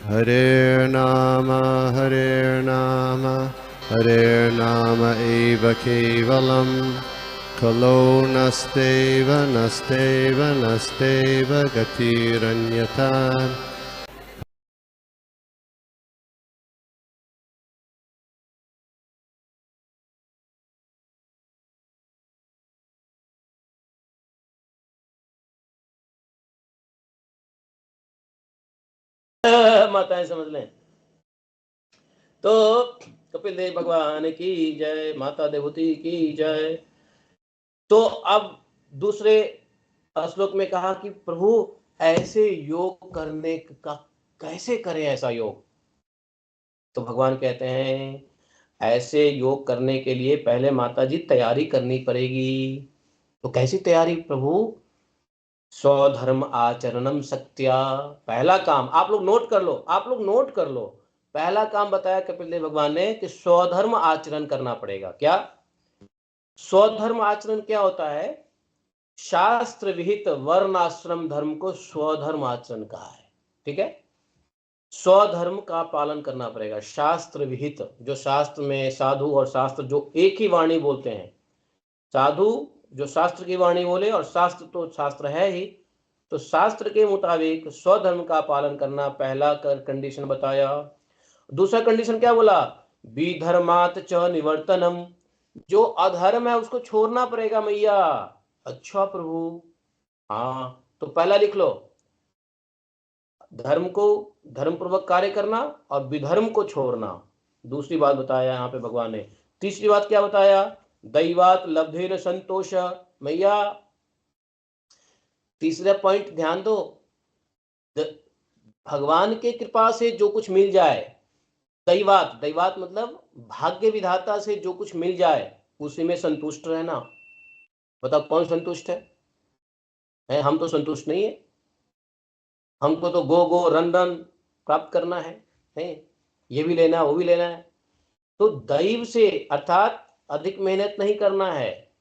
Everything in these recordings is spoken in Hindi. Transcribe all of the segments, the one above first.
Hare Nama Hare Nama eva kevalam Kalo nasteva nasteva nasteva gatiranyata. माताएं समझ लें। तो कपिल देव भगवान की जय, माता देवती की जय। तो अब दूसरे श्लोक में कहा कि प्रभु ऐसे योग करने का कैसे करें ऐसा योग। तो भगवान कहते हैं ऐसे योग करने के लिए पहले माता जी तैयारी करनी पड़ेगी। तो कैसी तैयारी प्रभु? स्वधर्म आचरणम सत्या। पहला काम आप लोग नोट कर लो, आप लोग नोट कर लो। पहला काम बताया कपिल देव भगवान ने कि स्वधर्म आचरण करना पड़ेगा। क्या स्वधर्म आचरण क्या होता है? शास्त्र विहित वर्णाश्रम धर्म को स्वधर्म आचरण कहा है। ठीक है, स्वधर्म का पालन करना पड़ेगा। शास्त्र विहित, जो शास्त्र में साधु और शास्त्र जो एक ही वाणी बोलते हैं, साधु जो शास्त्र की वाणी बोले और शास्त्र तो शास्त्र है ही, तो शास्त्र के मुताबिक स्वधर्म का पालन करना पहला कंडीशन बताया। दूसरा कंडीशन क्या बोला? विधर्मात च निवर्तनम, जो अधर्म है उसको छोड़ना पड़ेगा मैया। अच्छा प्रभु, हाँ तो पहला लिख लो, धर्म को धर्म पूर्वक कार्य करना और विधर्म को छोड़ना। दूसरी बात बताया यहाँ पे भगवान ने। तीसरी बात क्या बताया? दैवात लब्धेन संतोष। मैया तीसरा पॉइंट ध्यान दो, भगवान के कृपा से जो कुछ मिल जाए, दैवात, दैवात मतलब भाग्य विधाता से जो कुछ मिल जाए उसी में संतुष्ट रहना। बताओ कौन संतुष्ट है? हम तो संतुष्ट नहीं है। हमको तो गो गो रन रन प्राप्त करना है, ये भी लेना वो भी लेना है। तो दैव से अर्थात अधिक मेहनत नहीं करना है,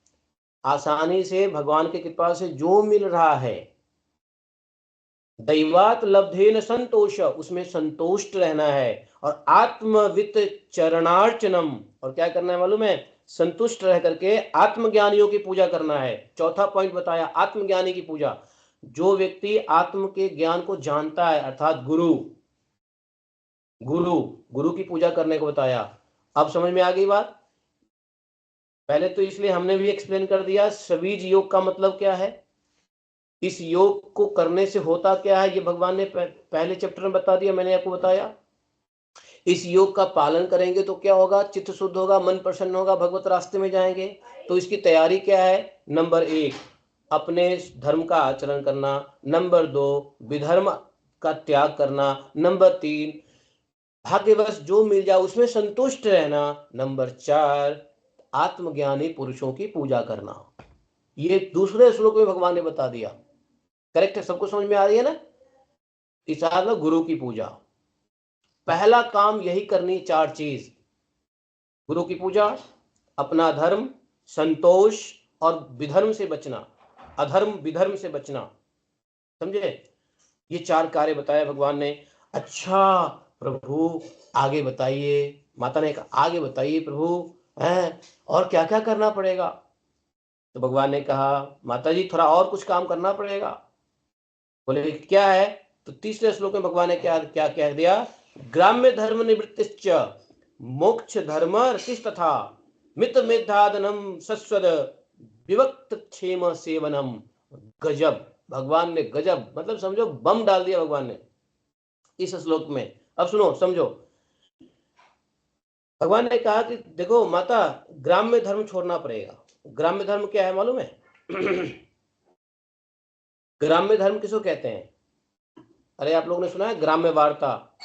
आसानी से भगवान की कृपा से जो मिल रहा है, दैवात लब्धेन संतोष, उसमें संतुष्ट रहना है। और आत्मवित चरणार्चनम, और क्या करना है मालूम है? संतुष्ट रह करके आत्मज्ञानियों की पूजा करना है। चौथा पॉइंट बताया आत्मज्ञानी की पूजा। जो व्यक्ति आत्म के ज्ञान को जानता है अर्थात गुरु, गुरु गुरु की पूजा करने को बताया। अब समझ में आ गई बात? पहले तो इसलिए हमने भी एक्सप्लेन कर दिया सबीज योग का मतलब क्या है, इस योग को करने से होता क्या है, ये भगवान ने पहले चैप्टर में बता दिया, मैंने आपको बताया। इस योग का पालन करेंगे तो क्या होगा? चित्त शुद्ध होगा, मन प्रसन्न होगा, भगवत रास्ते में जाएंगे। तो इसकी तैयारी क्या है? नंबर 1 अपने धर्म का आचरण करना, नंबर 2 विधर्म का त्याग करना, नंबर 3 भाग्यवश जो मिल जाए उसमें संतुष्ट रहना, नंबर 4 आत्मज्ञानी पुरुषों की पूजा करना। ये दूसरे श्लोक में भगवान ने बता दिया। करेक्ट है? सबको समझ में आ रही है ना? इस गुरु की पूजा, पहला काम यही करनी, 4 चीज, गुरु की पूजा, अपना धर्म, संतोष और विधर्म से बचना, अधर्म विधर्म से बचना। समझे? ये 4 कार्य बताया भगवान ने। अच्छा प्रभु आगे बताइए, माता ने कहा आगे बताइए प्रभु, हैं और क्या क्या करना पड़ेगा? तो भगवान ने कहा माता जी थोड़ा और कुछ काम करना पड़ेगा। बोले क्या है? तो तीसरे श्लोक में भगवान ने क्या क्या कह दिया? ग्राम्य धर्म निवृत्तिश्च मोक्ष धर्म रतिस्तथा मित मेधादनम सस्वद विवक्त क्षेम सेवनम। गजब, भगवान ने गजब मतलब समझो बम डाल दिया भगवान ने इस श्लोक में। अब सुनो समझो, भगवान ने कहा कि देखो माता ग्राम्य धर्म छोड़ना पड़ेगा। ग्राम्य धर्म क्या है मालूम है? ग्राम्य धर्म किसको कहते हैं? अरे आप लोगों ने सुना है ग्राम्य वार्ता?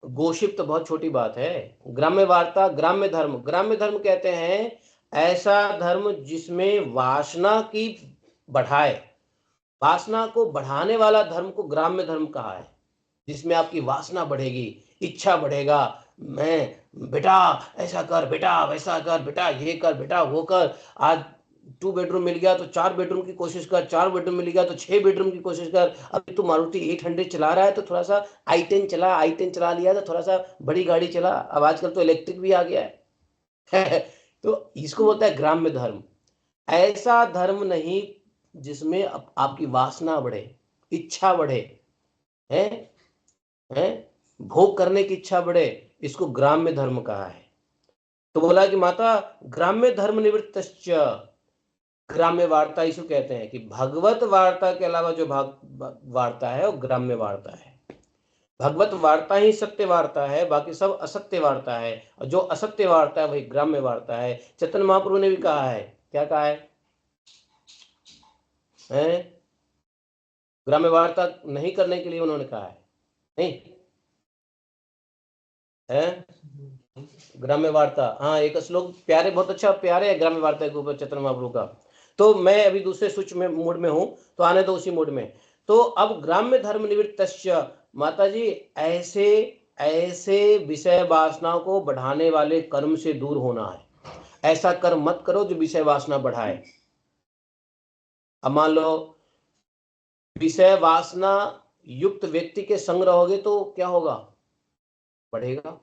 गोशिप तो बहुत छोटी बात है। ग्राम्य वार्ता, ग्राम्य धर्म, ग्राम्य धर्म कहते हैं ऐसा धर्म जिसमें वासना की बढ़ाए, वासना को बढ़ाने वाला धर्म को ग्राम्य धर्म कहा है। जिसमें आपकी वासना बढ़ेगी, इच्छा बढ़ेगा, मैं बेटा ऐसा कर, बेटा वैसा कर, बेटा ये कर, बेटा वो कर, आज 2 बेडरूम मिल गया तो 4 बेडरूम की कोशिश कर, 4 बेडरूम मिल गया तो 6 बेडरूम की कोशिश कर। अभी तू मारुति 800 चला रहा है तो थोड़ा सा i10 चला, i10 चला लिया तो थोड़ा सा बड़ी गाड़ी चला। अब आजकल तो इलेक्ट्रिक भी आ गया है। तो इसको बोलता है ग्राम्य धर्म। ऐसा धर्म नहीं जिसमें आपकी वासना बढ़े, इच्छा बढ़े, है, है, भोग करने की इच्छा बढ़े, इसको ग्राम्य धर्म कहा है। तो बोला कि माता ग्राम्य धर्म निवृत्तश्च, ग्राम्य वार्ता इसको कहते हैं कि भगवत वार्ता के अलावा जो वार्ता है वो ग्राम्य वार्ता है। भगवत वार्ता ही सत्य वार्ता है, बाकी सब असत्य वार्ता है, और जो असत्य वार्ता है वही ग्राम्य वार्ता है। चैतन्य महाप्रभु ने भी कहा है, क्या कहा है? ग्राम्य वार्ता नहीं करने के लिए उन्होंने कहा है, नहीं है ग्राम्य वार्ता। हाँ, एक श्लोक प्यारे, बहुत अच्छा प्यारे है ग्राम्य वार्ता के ऊपर चैतन्य महाप्रभु का। तो मैं अभी दूसरे स्विच में मूड में हूं, तो आने दो उसी मूड में। तो अब ग्राम्य धर्म निवृत्तश्च, माता जी ऐसे ऐसे विषय वासना को बढ़ाने वाले कर्म से दूर होना है। ऐसा कर्म मत करो जो विषय वासना बढ़ाए। अब मान लो विषय वासना युक्त व्यक्ति के संग रहोगे तो क्या होगा? बढ़ेगा।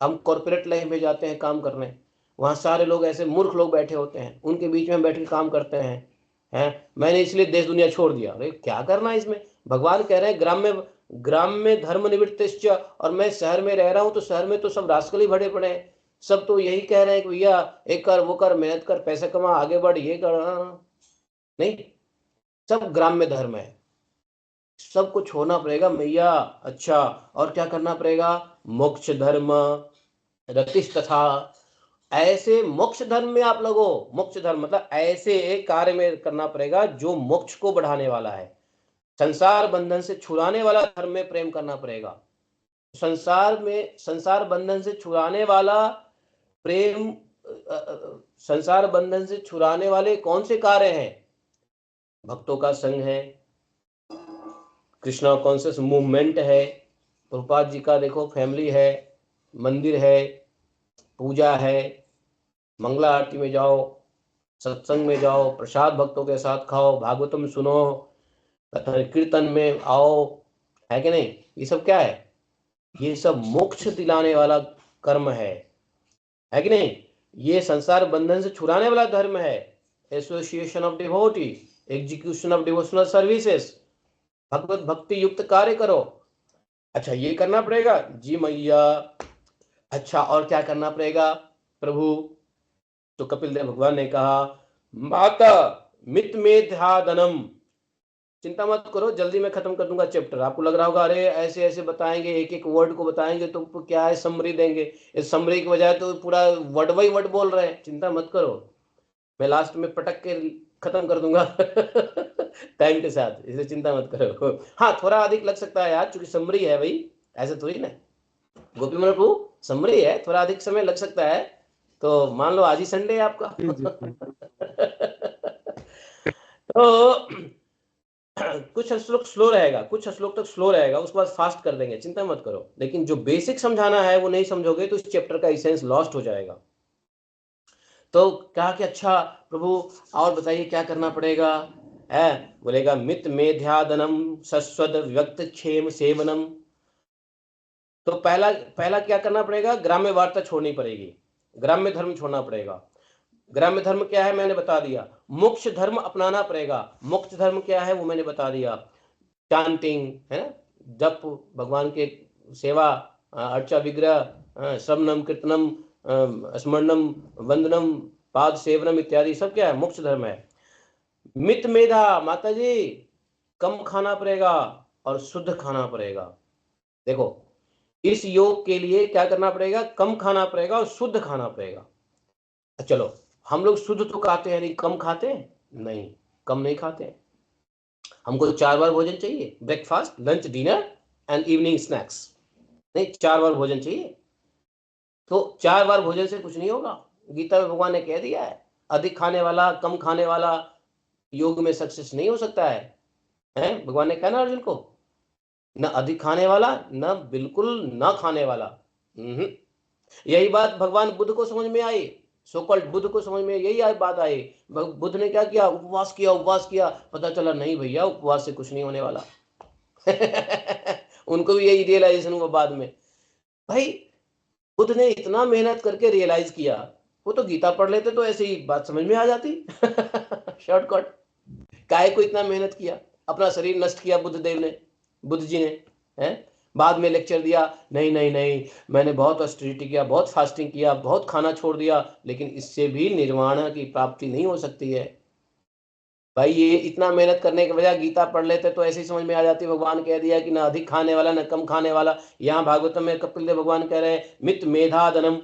हम कॉर्पोरेट लाइफ में जाते हैं काम करने, वहां सारे लोग ऐसे मूर्ख लोग बैठे होते हैं, उनके बीच में बैठ के काम करते हैं। मैंने इसलिए देश दुनिया छोड़ दिया। अरे क्या करना इसमें? भगवान कह रहे हैं ग्राम्य ग्राम्य धर्म निवृत्तिश्च, और मैं शहर में रह रहा हूं तो शहर में तो सब रास्कल ही भरे पड़े हैं। सब तो यही कह रहे हैं कि भैया एक कर, वो कर, मेहनत कर, पैसे कमा, आगे बढ़, ये कर। नहीं, सब ग्राम्य धर्म है। सब कुछ होना पड़ेगा मैया। अच्छा, और क्या करना पड़ेगा? मोक्ष धर्म रतिश तथा, ऐसे मोक्ष धर्म में आप लगो। मोक्ष धर्म मतलब ऐसे कार्य में करना पड़ेगा जो मोक्ष को बढ़ाने वाला है। संसार बंधन से छुड़ाने वाला धर्म में प्रेम करना पड़ेगा। संसार बंधन से छुड़ाने वाला प्रेम, संसार बंधन से छुड़ाने वाले कौन से कार्य हैं? भक्तों का संग है, कृष्णा कॉन्शियस मूवमेंट है, प्रभुपाद जी का देखो फैमिली है, मंदिर है, पूजा है, मंगला आरती में जाओ, सत्संग में जाओ, प्रसाद भक्तों के साथ खाओ, भागवतम सुनो, कीर्तन में आओ, है कि नहीं? ये सब क्या है? ये सब मोक्ष दिलाने वाला कर्म है कि नहीं? ये संसार बंधन से छुड़ाने वाला धर्म है। Association of devotee, execution of devotional services, भगवत भक्ति युक्त कार्य करो। अच्छा, ये करना पड़ेगा जी मैया। अच्छा, और क्या करना पड़ेगा प्रभु? तो कपिल देव भगवान ने कहा माता मित मेधादनम, चिंता मत करो, जल्दी मैं खत्म कर दूंगा चैप्टर। आपको लग रहा होगा अरे ऐसे ऐसे बताएंगे, एक एक वर्ड को बताएंगे तो क्या है, समरी देंगे। इस समरी की बजाय तो पूरा वर्ड बाई वर्ड बोल रहे हैं। चिंता मत करो, मैं लास्ट में पटक के खत्म कर दूंगा टाइम के साथ, इसे चिंता मत करो। हाँ, थोड़ा अधिक लग सकता है यार, चूंकि समरी है भाई, ऐसे थोड़ी ना। गोपी मन प्रभु समरी है, थोड़ा अधिक समय लग सकता है। तो मान लो आज ही संडे है आपका। तो कुछ श्लोक स्लो रहेगा, कुछ श्लोक तक स्लो रहेगा, उसके बाद फास्ट कर देंगे, चिंता मत करो। लेकिन जो बेसिक समझाना है वो नहीं समझोगे तो इस चैप्टर का इसेंस लॉस्ट हो जाएगा। तो कहा कि अच्छा प्रभु और बताइए क्या करना पड़ेगा? है, बोलेगा मित मेध्यादनम सस्वद व्यक्त क्षेम सेवनम। तो पहला पहला क्या करना पड़ेगा? ग्राम्य वार्ता छोड़नी पड़ेगी, ग्राम्य धर्म छोड़ना पड़ेगा। ग्राम्य धर्म क्या है मैंने बता दिया। मोक्ष धर्म अपनाना पड़ेगा। मोक्ष धर्म क्या है वो मैंने बता दिया। चांटिंग है, जप, भगवान के सेवा, अर्चा विग्रह, श्रवणम कीर्तनम, स्मरणम, वंदनम, पाद सेवनम इत्यादि सब क्या है? मोक्ष धर्म है। मित मेधा, माता जी कम खाना पड़ेगा और शुद्ध खाना पड़ेगा। देखो, इस योग के लिए क्या करना पड़ेगा? कम खाना पड़ेगा और शुद्ध खाना पड़ेगा। चलो, हम लोग शुद्ध तो खाते हैं, नहीं कम खाते हैं? नहीं, कम नहीं खाते हैं। हमको 4 बार भोजन चाहिए, breakfast, lunch, dinner and evening snacks. नहीं, 4 बार भोजन चाहिए। तो 4 बार भोजन से कुछ नहीं होगा। गीता में भगवान ने कह दिया है, अधिक खाने वाला, कम खाने वाला योग में सक्सेस नहीं हो सकता है? भगवान ने कहा ना अर्जुन को, न अधिक खाने वाला, न बिल्कुल न खाने वाला। यही बात भगवान बुद्ध को समझ में आई। सो कॉल्ड बुद्ध को समझ में यही बात आई। बुद्ध ने क्या किया, उपवास किया, उपवास किया, पता चला नहीं भैया उपवास से कुछ नहीं होने वाला। उनको भी यही रियलाइजेशन हुआ बाद में। भाई बुद्ध ने इतना मेहनत करके रियलाइज किया, वो तो गीता पढ़ लेते तो ऐसे ही बात समझ में आ जाती। शॉर्टकट, काहे को इतना मेहनत किया, अपना शरीर नष्ट किया बुद्ध जी ने, हैं? बाद में लेक्चर दिया, नहीं नहीं नहीं, मैंने बहुत ऑस्टेरिटी किया, बहुत फास्टिंग किया, बहुत खाना छोड़ दिया, लेकिन इससे भी निर्वाण की प्राप्ति नहीं हो सकती है। भाई ये इतना मेहनत करने के बजाय गीता पढ़ लेते तो ऐसे ही समझ में आ जाती। भगवान कह दिया कि ना अधिक खाने वाला ना कम खाने वाला। यहाँ भागवतम में कपिल देव भगवान कह रहे हैं मित मेधादनम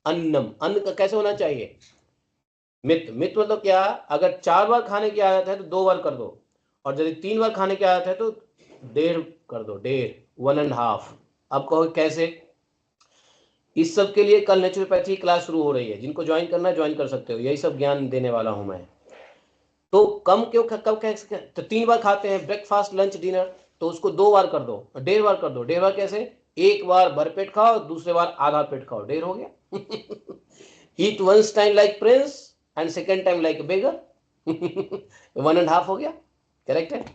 अन्नम, अन्न का कैसे होना चाहिए, मित मित मतलब क्या, अगर 4 बार खाने की आदत है तो 2 बार कर दो, और यदि 3 बार खाने की आदत है तो 1.5 कर दो, 1.5, 1.5। अब कहो कैसे, इस सब के लिए कल नेचुरोपैथी क्लास शुरू हो रही है, जिनको ज्वाइन करना है ज्वाइन कर सकते हो, यही सब ज्ञान देने वाला हूं मैं। तो कम क्यों, कब कैसे, तो 3 बार खाते हैं ब्रेकफास्ट लंच डिनर, तो उसको 2 बार कर दो, 1.5 बार कर दो। 1.5 बार कैसे, एक बार भरपेट खाओ, दूसरे बार आधा पेट खाओ, 1.5 हो गया। Eat once time like prince and second time like beggar. 1.5 हो गया, करेक्ट है?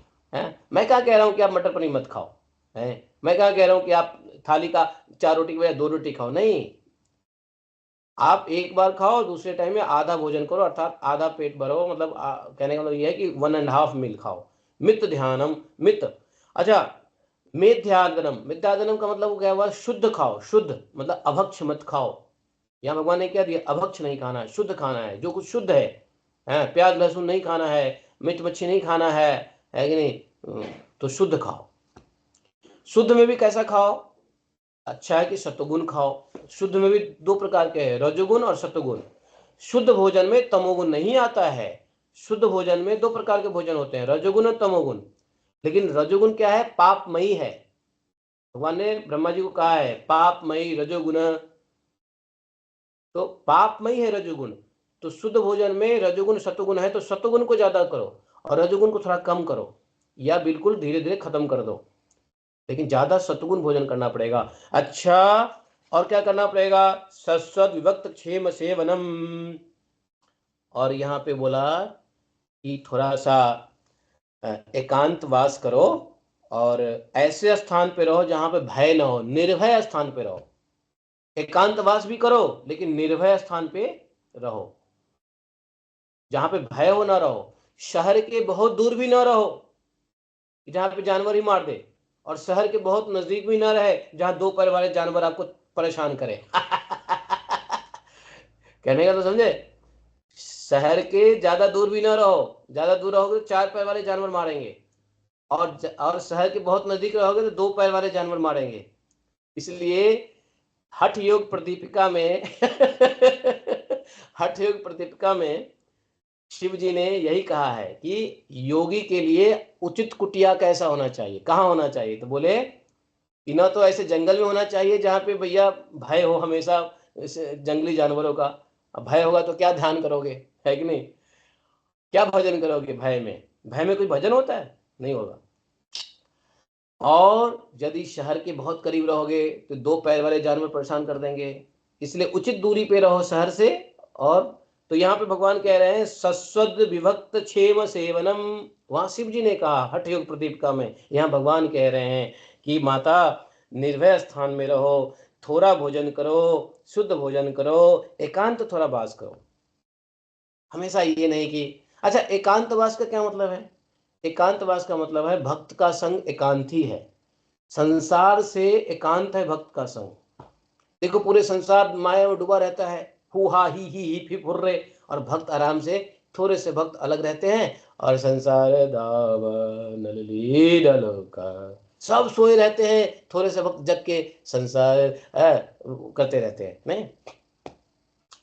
मैं क्या कह रहा हूं कि आप मटर पनीर मत खाओ, है? मैं क्या कह रहा हूं कि आप थाली का 4 रोटी की बजाय 2 रोटी खाओ, नहीं, आप एक बार खाओ, दूसरे टाइम में आधा भोजन करो, अर्थात आधा पेट भरो, मतलब कहने का मतलब ये है कि 1.5 मील खाओ। मित ध्यानम, मित, अच्छा, मेध्यादनम, मिथ्यादनम का मतलब क्या हुआ, शुद्ध खाओ, शुद्ध मतलब अभक्ष मत खाओ। यहाँ भगवान ने क्या दिया, अभक्ष नहीं खाना है, शुद्ध खाना है, जो कुछ शुद्ध है, प्याज लहसुन नहीं खाना है, मीट मच्छी नहीं खाना है कि नहीं, तो शुद्ध खाओ। शुद्ध में भी कैसा खाओ, अच्छा है कि सत्वगुण खाओ। शुद्ध में भी 2 प्रकार के हैं, रजोगुण और सत्वगुण। शुद्ध भोजन में तमोगुण नहीं आता है। शुद्ध भोजन में 2 प्रकार के भोजन होते हैं, रजोगुण और तमोगुण। लेकिन रजोगुण क्या है, पापमयी है। भगवान ने ब्रह्मा जी को कहा है पापमयी रजोगुण, तो पापमयी है रजोगुण। तो शुद्ध भोजन में रजोगुण सत्वगुण है, तो सत्वगुण को ज्यादा करो और रजोगुण को थोड़ा कम करो, या बिल्कुल धीरे धीरे खत्म कर दो, लेकिन ज्यादा सत्वगुण भोजन करना पड़ेगा। अच्छा, और क्या करना पड़ेगा, सस्वद विभक्त क्षेम सेवनम। और यहाँ पे बोला कि थोड़ा सा एकांत वास करो, और ऐसे स्थान पे रहो जहां पे भय ना हो, निर्भय स्थान पे रहो। एकांत वास भी करो लेकिन निर्भय स्थान पे रहो, जहां पे भय हो ना रहो। शहर के बहुत दूर भी ना रहो जहां पे जानवर ही मार दे, और शहर के बहुत नजदीक भी ना रहे जहां 2 पैर वाले जानवर आपको परेशान करे। कहने का तो समझे, शहर के ज्यादा दूर भी ना रहो, ज्यादा दूर रहोगे तो 4 पैर वाले जानवर मारेंगे, और शहर के बहुत नजदीक रहोगे तो 2 पैर वाले जानवर मारेंगे। इसलिए हठ योग प्रदीपिका में हठ योग प्रदीपिका में शिव जी ने यही कहा है कि योगी के लिए उचित कुटिया कैसा होना चाहिए, कहाँ होना चाहिए, तो बोले कि ना तो ऐसे जंगल में होना चाहिए जहाँ पे भैया भय हो हमेशा, जंगली जानवरों का। अब भय होगा तो क्या ध्यान करोगे, है कि नहीं, क्या भजन करोगे भय में, भय में कोई भजन होता है, नहीं होगा। और यदि शहर के बहुत करीब रहोगे तो 2 पैर वाले जानवर परेशान कर देंगे, इसलिए उचित दूरी पे रहो शहर से। और तो यहाँ पे भगवान कह रहे हैं सस्वद विभक्त क्षेम सेवनम, वहां शिव जी ने कहा हठ योग प्रदीपिका में, यहाँ भगवान कह रहे हैं कि माता निर्भय स्थान में रहो, थोड़ा भोजन करो, शुद्ध भोजन करो, एकांत थोड़ा वास करो। हमेशा ये नहीं कि, अच्छा एकांतवास का क्या मतलब है, एकांतवास का मतलब है भक्त का संग एकांत ही है, संसार से एकांत है भक्त का संग। देखो पूरे संसार माया में डूबा रहता है, हु हा ही फी फुर्रे, और भक्त आराम से, थोड़े से भक्त अलग रहते हैं, और संसार दावन लीडलो का, सब सोए रहते हैं, थोड़े से भक्त जग के संसार करते रहते हैं। नहीं,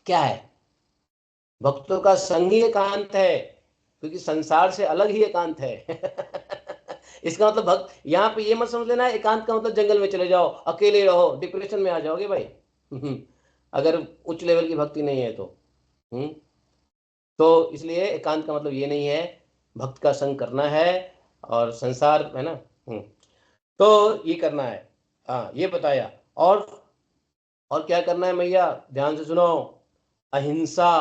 क्या है, भक्तों का संग ही एकांत है, क्योंकि संसार से अलग ही एकांत है। इसका मतलब भक्त, यहाँ पे ये मत समझ लेना एकांत का मतलब जंगल में चले जाओ अकेले रहो, डिप्रेशन में आ जाओगे भाई। अगर उच्च लेवल की भक्ति नहीं है तो। तो इसलिए एकांत का मतलब ये नहीं है, भक्त का संग करना है, और संसार है ना। तो ये करना है, हाँ ये बताया। और क्या करना है मैया, ध्यान से सुनो। अहिंसा,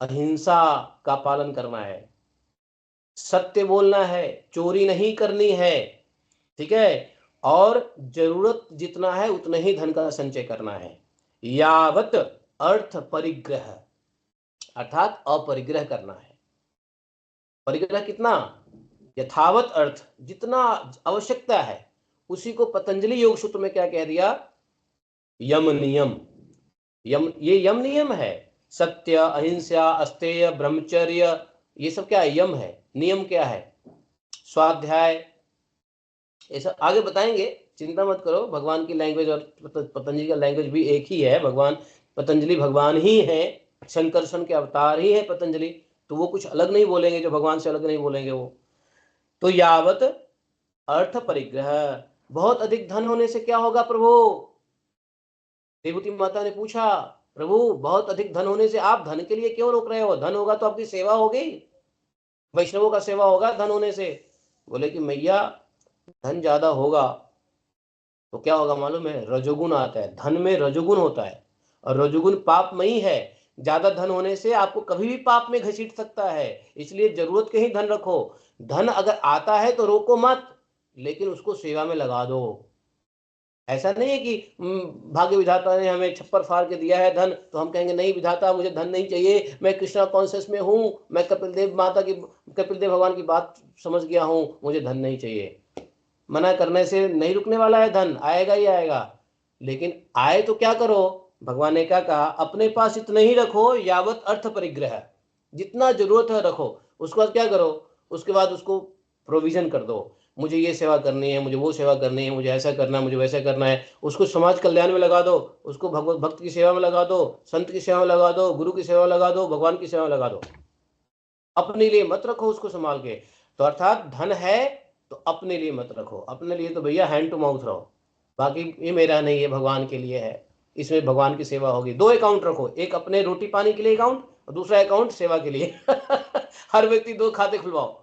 अहिंसा का पालन करना है, सत्य बोलना है, चोरी नहीं करनी है, ठीक है, और जरूरत जितना है उतना ही धन का संचय करना है। यावत अर्थ परिग्रह, अर्थात अपरिग्रह करना है। परिग्रह कितना? यथावत अर्थ, जितना आवश्यकता है उसी को पतंजलि योग सूत्र में क्या कह दिया? यम नियम। यम, ये यम नियम है। सत्य, अहिंसा, अस्तेय, ब्रह्मचर्य, ये सब क्या है? यम है। नियम क्या है? स्वाध्याय। ये सब आगे बताएंगे, चिंता मत करो। भगवान की लैंग्वेज और पतंजलि का लैंग्वेज भी एक ही है। भगवान पतंजलि भगवान ही है, शंकरसन के अवतार ही है पतंजलि, तो वो कुछ अलग नहीं बोलेंगे, जो भगवान से अलग नहीं बोलेंगे वो। तो यावत अर्थ परिग्रह, बहुत अधिक धन होने से क्या होगा प्रभु? देवती माता ने पूछा, प्रभु बहुत अधिक धन होने से आप धन के लिए क्यों रोक रहे हो? धन होगा तो आपकी सेवा होगी, वैष्णवों का सेवा होगा धन होने से। बोले कि मैया धन ज्यादा होगा तो क्या होगा मालूम है? रजोगुण आता है, धन में रजोगुण होता है, और रजोगुण पापमयी है। ज्यादा धन होने से आपको कभी भी पाप में घसीट सकता है, इसलिए जरूरत के ही धन रखो। धन अगर आता है तो रोको मत, लेकिन उसको सेवा में लगा दो। ऐसा नहीं है कि भाग्य विधाता ने हमें छप्पर फाड़ के दिया है धन, तो हम कहेंगे नहीं विधाता मुझे धन नहीं चाहिए, मैं कृष्णा कॉन्शियस में हूँ, मैं कपिल देव माता की, कपिल देव भगवान की बात समझ गया हूँ, मुझे धन नहीं चाहिए। मना करने से नहीं रुकने वाला है, धन आएगा ही आएगा। लेकिन आए तो क्या करो? भगवान ने क्या कहा? अपने पास इतना ही रखो, यावत अर्थ परिग्रह, जितना जरूरत है रखो। उसके बाद क्या करो? उसके बाद उसको प्रोविजन कर दो। मुझे ये सेवा करनी है, मुझे वो सेवा करनी है, मुझे ऐसा करना है, मुझे वैसा करना है। उसको समाज कल्याण में लगा दो, उसको भगवत भक्त की सेवा में लगा दो, संत की सेवा में लगा दो, गुरु की सेवा में लगा दो, भगवान की सेवा में लगा दो। अपने लिए मत रखो उसको संभाल के। तो अर्थात धन है तो अपने लिए मत रखो। अपने लिए तो भैया हैंड टू माउथ रहो, बाकी ये मेरा नहीं है, भगवान के लिए है, इसमें भगवान की सेवा होगी। दो अकाउंट रखो, एक अपने रोटी पानी के लिए अकाउंट, और दूसरा अकाउंट सेवा के लिए। हर व्यक्ति दो खाते खुलवाओ।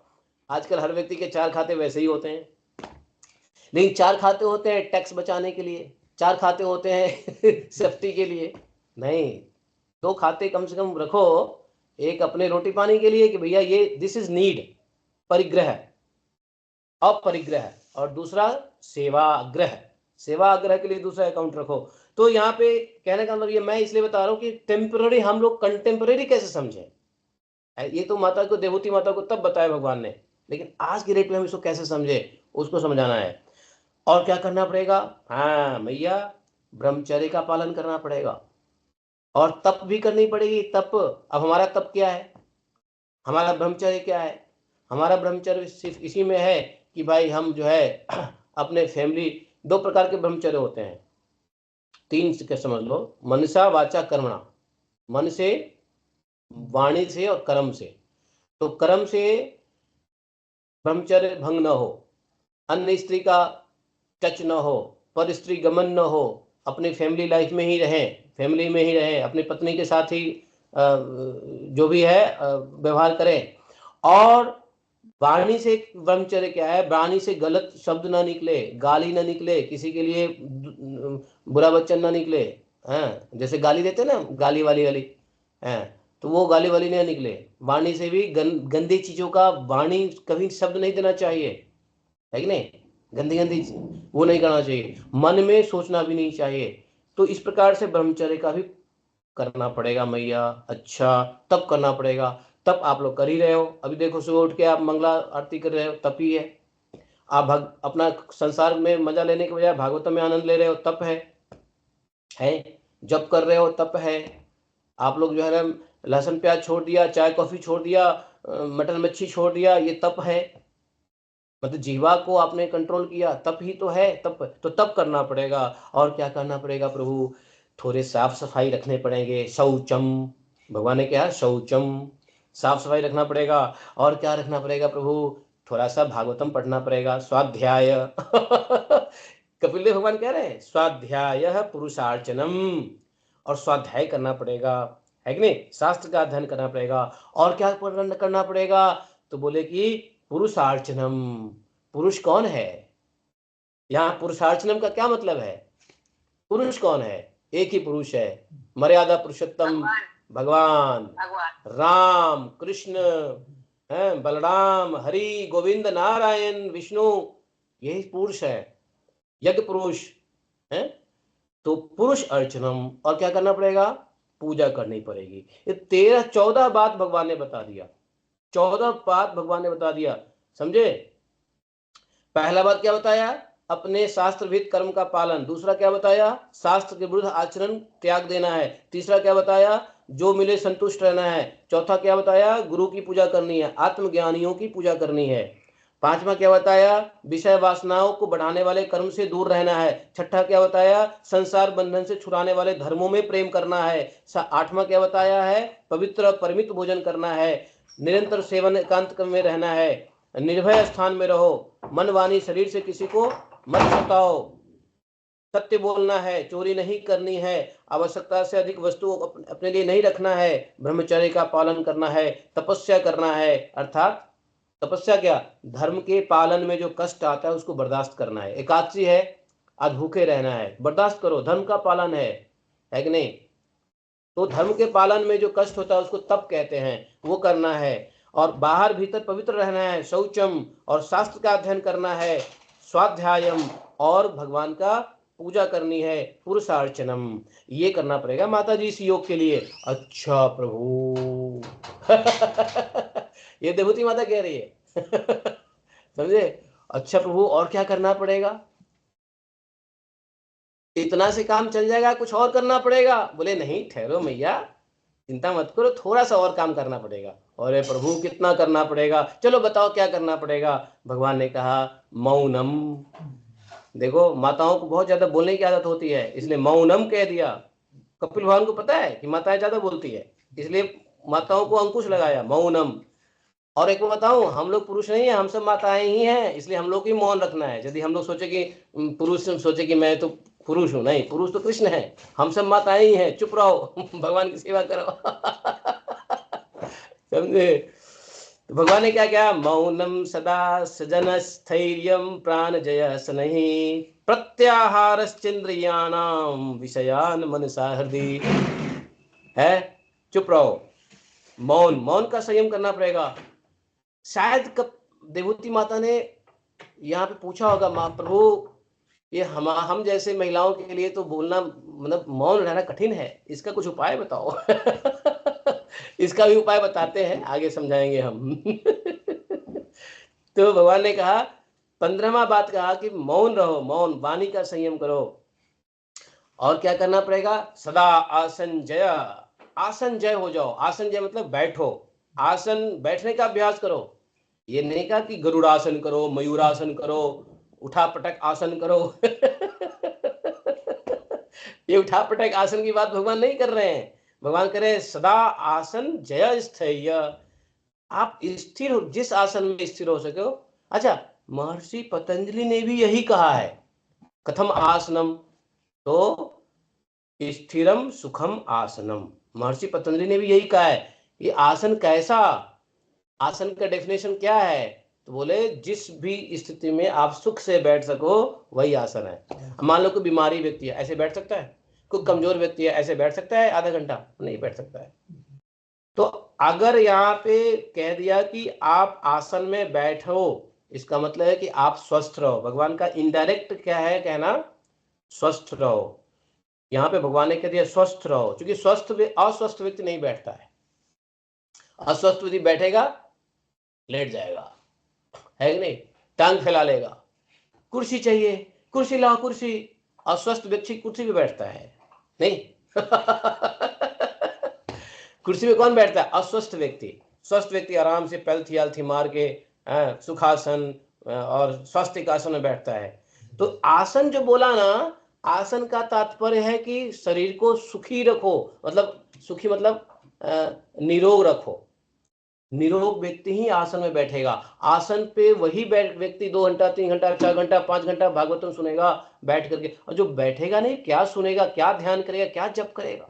आजकल हर व्यक्ति के 4 खाते वैसे ही होते हैं, लेकिन 4 खाते होते हैं टैक्स बचाने के लिए, 4 खाते होते हैं सेफ्टी के लिए। नहीं, 2 खाते कम से कम रखो। एक अपने रोटी पानी के लिए कि भैया ये दिस इज नीड, परिग्रह, अपरिग्रह, और दूसरा सेवाग्रह, सेवाग्रह के लिए दूसरा अकाउंट रखो। तो यहाँ पे कहने का मतलब ये मैं इसलिए बता रहा हूँ कि टेम्पररी हम लोग कंटेम्पररी कैसे समझे। ये तो माता को, देवती माता को तब बताया भगवान ने, लेकिन आज की डेट में हम इसको कैसे समझे उसको समझाना है। और क्या करना पड़ेगा? हाँ मैया, ब्रह्मचर्य का पालन करना पड़ेगा, और तप भी करनी पड़ेगी। तप, अब हमारा तप क्या है? हमारा ब्रह्मचर्य क्या है? हमारा ब्रह्मचर्य सिर्फ इसी में है कि भाई हम जो है अपने फैमिली, 2 प्रकार के ब्रह्मचर्य होते हैं, 3 के समझ लो, मनसा वाचा कर्मणा, मन से, वाणी से और कर्म से। तो कर्म से ब्रह्मचर्य भंग न हो, अन्य स्त्री का टच न हो, पर स्त्री गमन न हो, अपनी फैमिली लाइफ में ही रहें, फैमिली में ही रहें, अपनी पत्नी के साथ ही जो भी है व्यवहार करें। और वाणी से ब्रह्मचर्य क्या है? वाणी से गलत शब्द ना निकले, गाली ना निकले, किसी के लिए बुरा वचन ना निकले। हाँ, जैसे गाली देते ना, गाली वाली गाली, हाँ, तो वो गाली वाली नहीं निकले। वाणी से भी गंदी चीजों का, वाणी कभी शब्द नहीं देना चाहिए, है कि नहीं? गंदी गंदी वो नहीं करना चाहिए, मन में सोचना भी नहीं चाहिए। तो इस प्रकार से ब्रह्मचर्य का भी करना पड़ेगा मैया। अच्छा, तब करना पड़ेगा। तब आप लोग कर ही रहे हो। अभी देखो, सुबह उठ के आप मंगला आरती कर रहे हो, तप ही है। आप अपना संसार में मजा लेने के बजाय भागवतम में आनंद ले रहे हो, तप है। जप कर रहे हो, तप है। आप लोग जो है ना, लहसुन प्याज छोड़ दिया, चाय कॉफी छोड़ दिया, मटन मच्छी छोड़ दिया, ये तप है। मतलब जीवा को आपने कंट्रोल किया, तप ही तो है। तप तो तप करना पड़ेगा। और क्या करना पड़ेगा प्रभु? थोड़े साफ सफाई रखने पड़ेंगे। शौचम, भगवान ने क्या? शौचम, साफ सफाई रखना पड़ेगा। और क्या रखना पड़ेगा प्रभु? थोड़ा सा भागवतम पढ़ना पड़ेगा, स्वाध्याय। कपिल देव भगवान कह रहे हैं स्वाध्याय पुरुषार्चनम, और स्वाध्याय करना पड़ेगा, है कि नहीं? शास्त्र का अध्ययन करना पड़ेगा। और क्या करना पड़ेगा? तो बोले कि पुरुषार्चनम। पुरुष कौन है? यहाँ पुरुषार्चनम का क्या मतलब है? पुरुष कौन है? एक ही पुरुष है, मर्यादा पुरुषोत्तम भगवान राम कृष्ण हैं, बलराम हरि गोविंद नारायण विष्णु, यही पुरुष है, यज्ञ पुरुष है। तो पुरुष अर्चनम, और क्या करना पड़ेगा, पूजा करनी पड़ेगी। ये 13-14 बात भगवान ने बता दिया, 14 बात भगवान ने बता दिया, समझे। पहला बात क्या बताया, अपने शास्त्र विहित कर्म का पालन। दूसरा क्या बताया, शास्त्र के विरुद्ध आचरण त्याग देना है। तीसरा क्या बताया, जो मिले संतुष्ट रहना है। चौथा क्या बताया, गुरु की पूजा करनी है, आत्मज्ञानियों की पूजा करनी है। पांचवा क्या बताया, विषय वासनाओं को बढ़ाने वाले कर्म से दूर रहना है। छठा क्या बताया, संसार बंधन से छुड़ाने वाले धर्मों में प्रेम करना है। आठवां क्या बताया है, पवित्र परिमित भोजन करना है, निरंतर सेवन एकांत में रहना है, निर्भय स्थान में रहो, मन वाणी शरीर से किसी को मत सताओ, सत्य बोलना है, चोरी नहीं करनी है, आवश्यकता से अधिक वस्तु अपने लिए नहीं रखना है, ब्रह्मचर्य का पालन करना है, तपस्या करना है। अर्थात तपस्या क्या, धर्म के पालन में जो कष्ट आता है उसको बर्दाश्त करना है। एकादशी है, आज भूखे रहना है, बर्दाश्त करो, धर्म का पालन है कि नहीं। तो धर्म के पालन में जो कष्ट होता है उसको तप कहते हैं, वो करना है। और बाहर भीतर पवित्र रहना है, शौचम, और शास्त्र का अध्ययन करना है, स्वाध्यायम, और भगवान का पूजा करनी है, पुरुषार्चनम, ये करना पड़ेगा माता जी इस योग के लिए। अच्छा प्रभु ये देवती माता कह रही है समझे। अच्छा प्रभु, और क्या करना पड़ेगा, इतना से काम चल जाएगा, कुछ और करना पड़ेगा। बोले नहीं, ठहरो मैया, चिंता मत करो, थोड़ा सा और काम करना पड़ेगा। अरे प्रभु, कितना करना पड़ेगा, चलो बताओ क्या करना पड़ेगा। भगवान ने कहा मौनम। देखो, माताओं को बहुत ज्यादा बोलने की आदत होती है, इसलिए मौनम कह दिया। कपिल भगवान को पता है कि माताएं ज्यादा बोलती है, इसलिए माताओं को अंकुश लगाया, मौनम। और एक बताऊं, हम लोग पुरुष नहीं है, हम सब माताएं ही हैं, इसलिए हम लोग ही मौन रखना है। यदि हम लोग सोचे कि पुरुष सोचे कि मैं तो पुरुष हूं, नहीं, पुरुष तो कृष्ण है, हम सब माताएं ही हैं, चुप रहो भगवान की सेवा करो समझे। तो भगवान ने क्या क्या, मौनम सदा सजन स्थैर्यम प्राण जय सनहि प्रत्याहारश्चंद्रियाणाम विषयान मनसा हृदय है। चुप रहो, मौन, मौन का संयम करना पड़ेगा। शायद कब देवती माता ने यहाँ पे पूछा होगा, माँ प्रभु, ये हम जैसे महिलाओं के लिए तो बोलना, मतलब मौन रहना कठिन है, इसका कुछ उपाय बताओ इसका भी उपाय बताते हैं, आगे समझाएंगे हम तो भगवान ने कहा, 15वां बात कहा कि मौन रहो, मौन, वाणी का संयम करो। और क्या करना पड़ेगा, सदा आसन जय, आसन जय हो जाओ। आसन जय मतलब बैठो, आसन बैठने का अभ्यास करो। ये नहीं कहा कि गरुड़ासन करो, मयूरासन करो, उठा पटक आसन करो ये उठा पटक आसन की बात भगवान नहीं कर रहे हैं। भगवान कह रहे हैं सदा आसन जय स्थैर्य, आप स्थिर हो, जिस आसन में स्थिर हो सके हो। अच्छा, महर्षि पतंजलि ने भी यही कहा है, कथम आसनम, तो स्थिरम सुखम आसनम, महर्षि पतंजलि ने भी यही कहा है। ये आसन कैसा, आसन का डेफिनेशन क्या है, तो बोले जिस भी स्थिति में आप सुख से बैठ सको वही आसन है। मान लो कोई बीमारी व्यक्ति है, ऐसे बैठ सकता है, कोई कमजोर व्यक्ति है, ऐसे बैठ सकता है आधा घंटा, नहीं बैठ सकता है। तो अगर यहाँ पे कह दिया कि आप आसन में बैठो, इसका मतलब है कि आप स्वस्थ रहो। भगवान का इनडायरेक्ट क्या है कहना, स्वस्थ रहो। यहाँ पे भगवान ने कह दिया स्वस्थ रहो, क्योंकि अस्वस्थ व्यक्ति नहीं बैठता है। अस्वस्थ व्यक्ति बैठेगा लेट जाएगा, है कि नहीं, टांग फैला लेगा, कुर्सी चाहिए, कुर्सी लाओ कुर्सी। अस्वस्थ व्यक्ति कुर्सी पे बैठता है नहीं कुर्सी पे कौन बैठता है, अस्वस्थ व्यक्ति। स्वस्थ व्यक्ति आराम से पैलथी आलथी मार के सुखासन और स्वास्तिकासन में बैठता है। तो आसन जो बोला ना, आसन का तात्पर्य है कि शरीर को सुखी रखो, मतलब सुखी मतलब निरोग रखो। निरोग व्यक्ति ही आसन में बैठेगा। आसन पे वही व्यक्ति 2 घंटा 3 घंटा 4 घंटा 5 घंटा भागवतम सुनेगा बैठ करके, और जो बैठेगा नहीं, क्या सुनेगा, क्या ध्यान करेगा, क्या जप करेगा।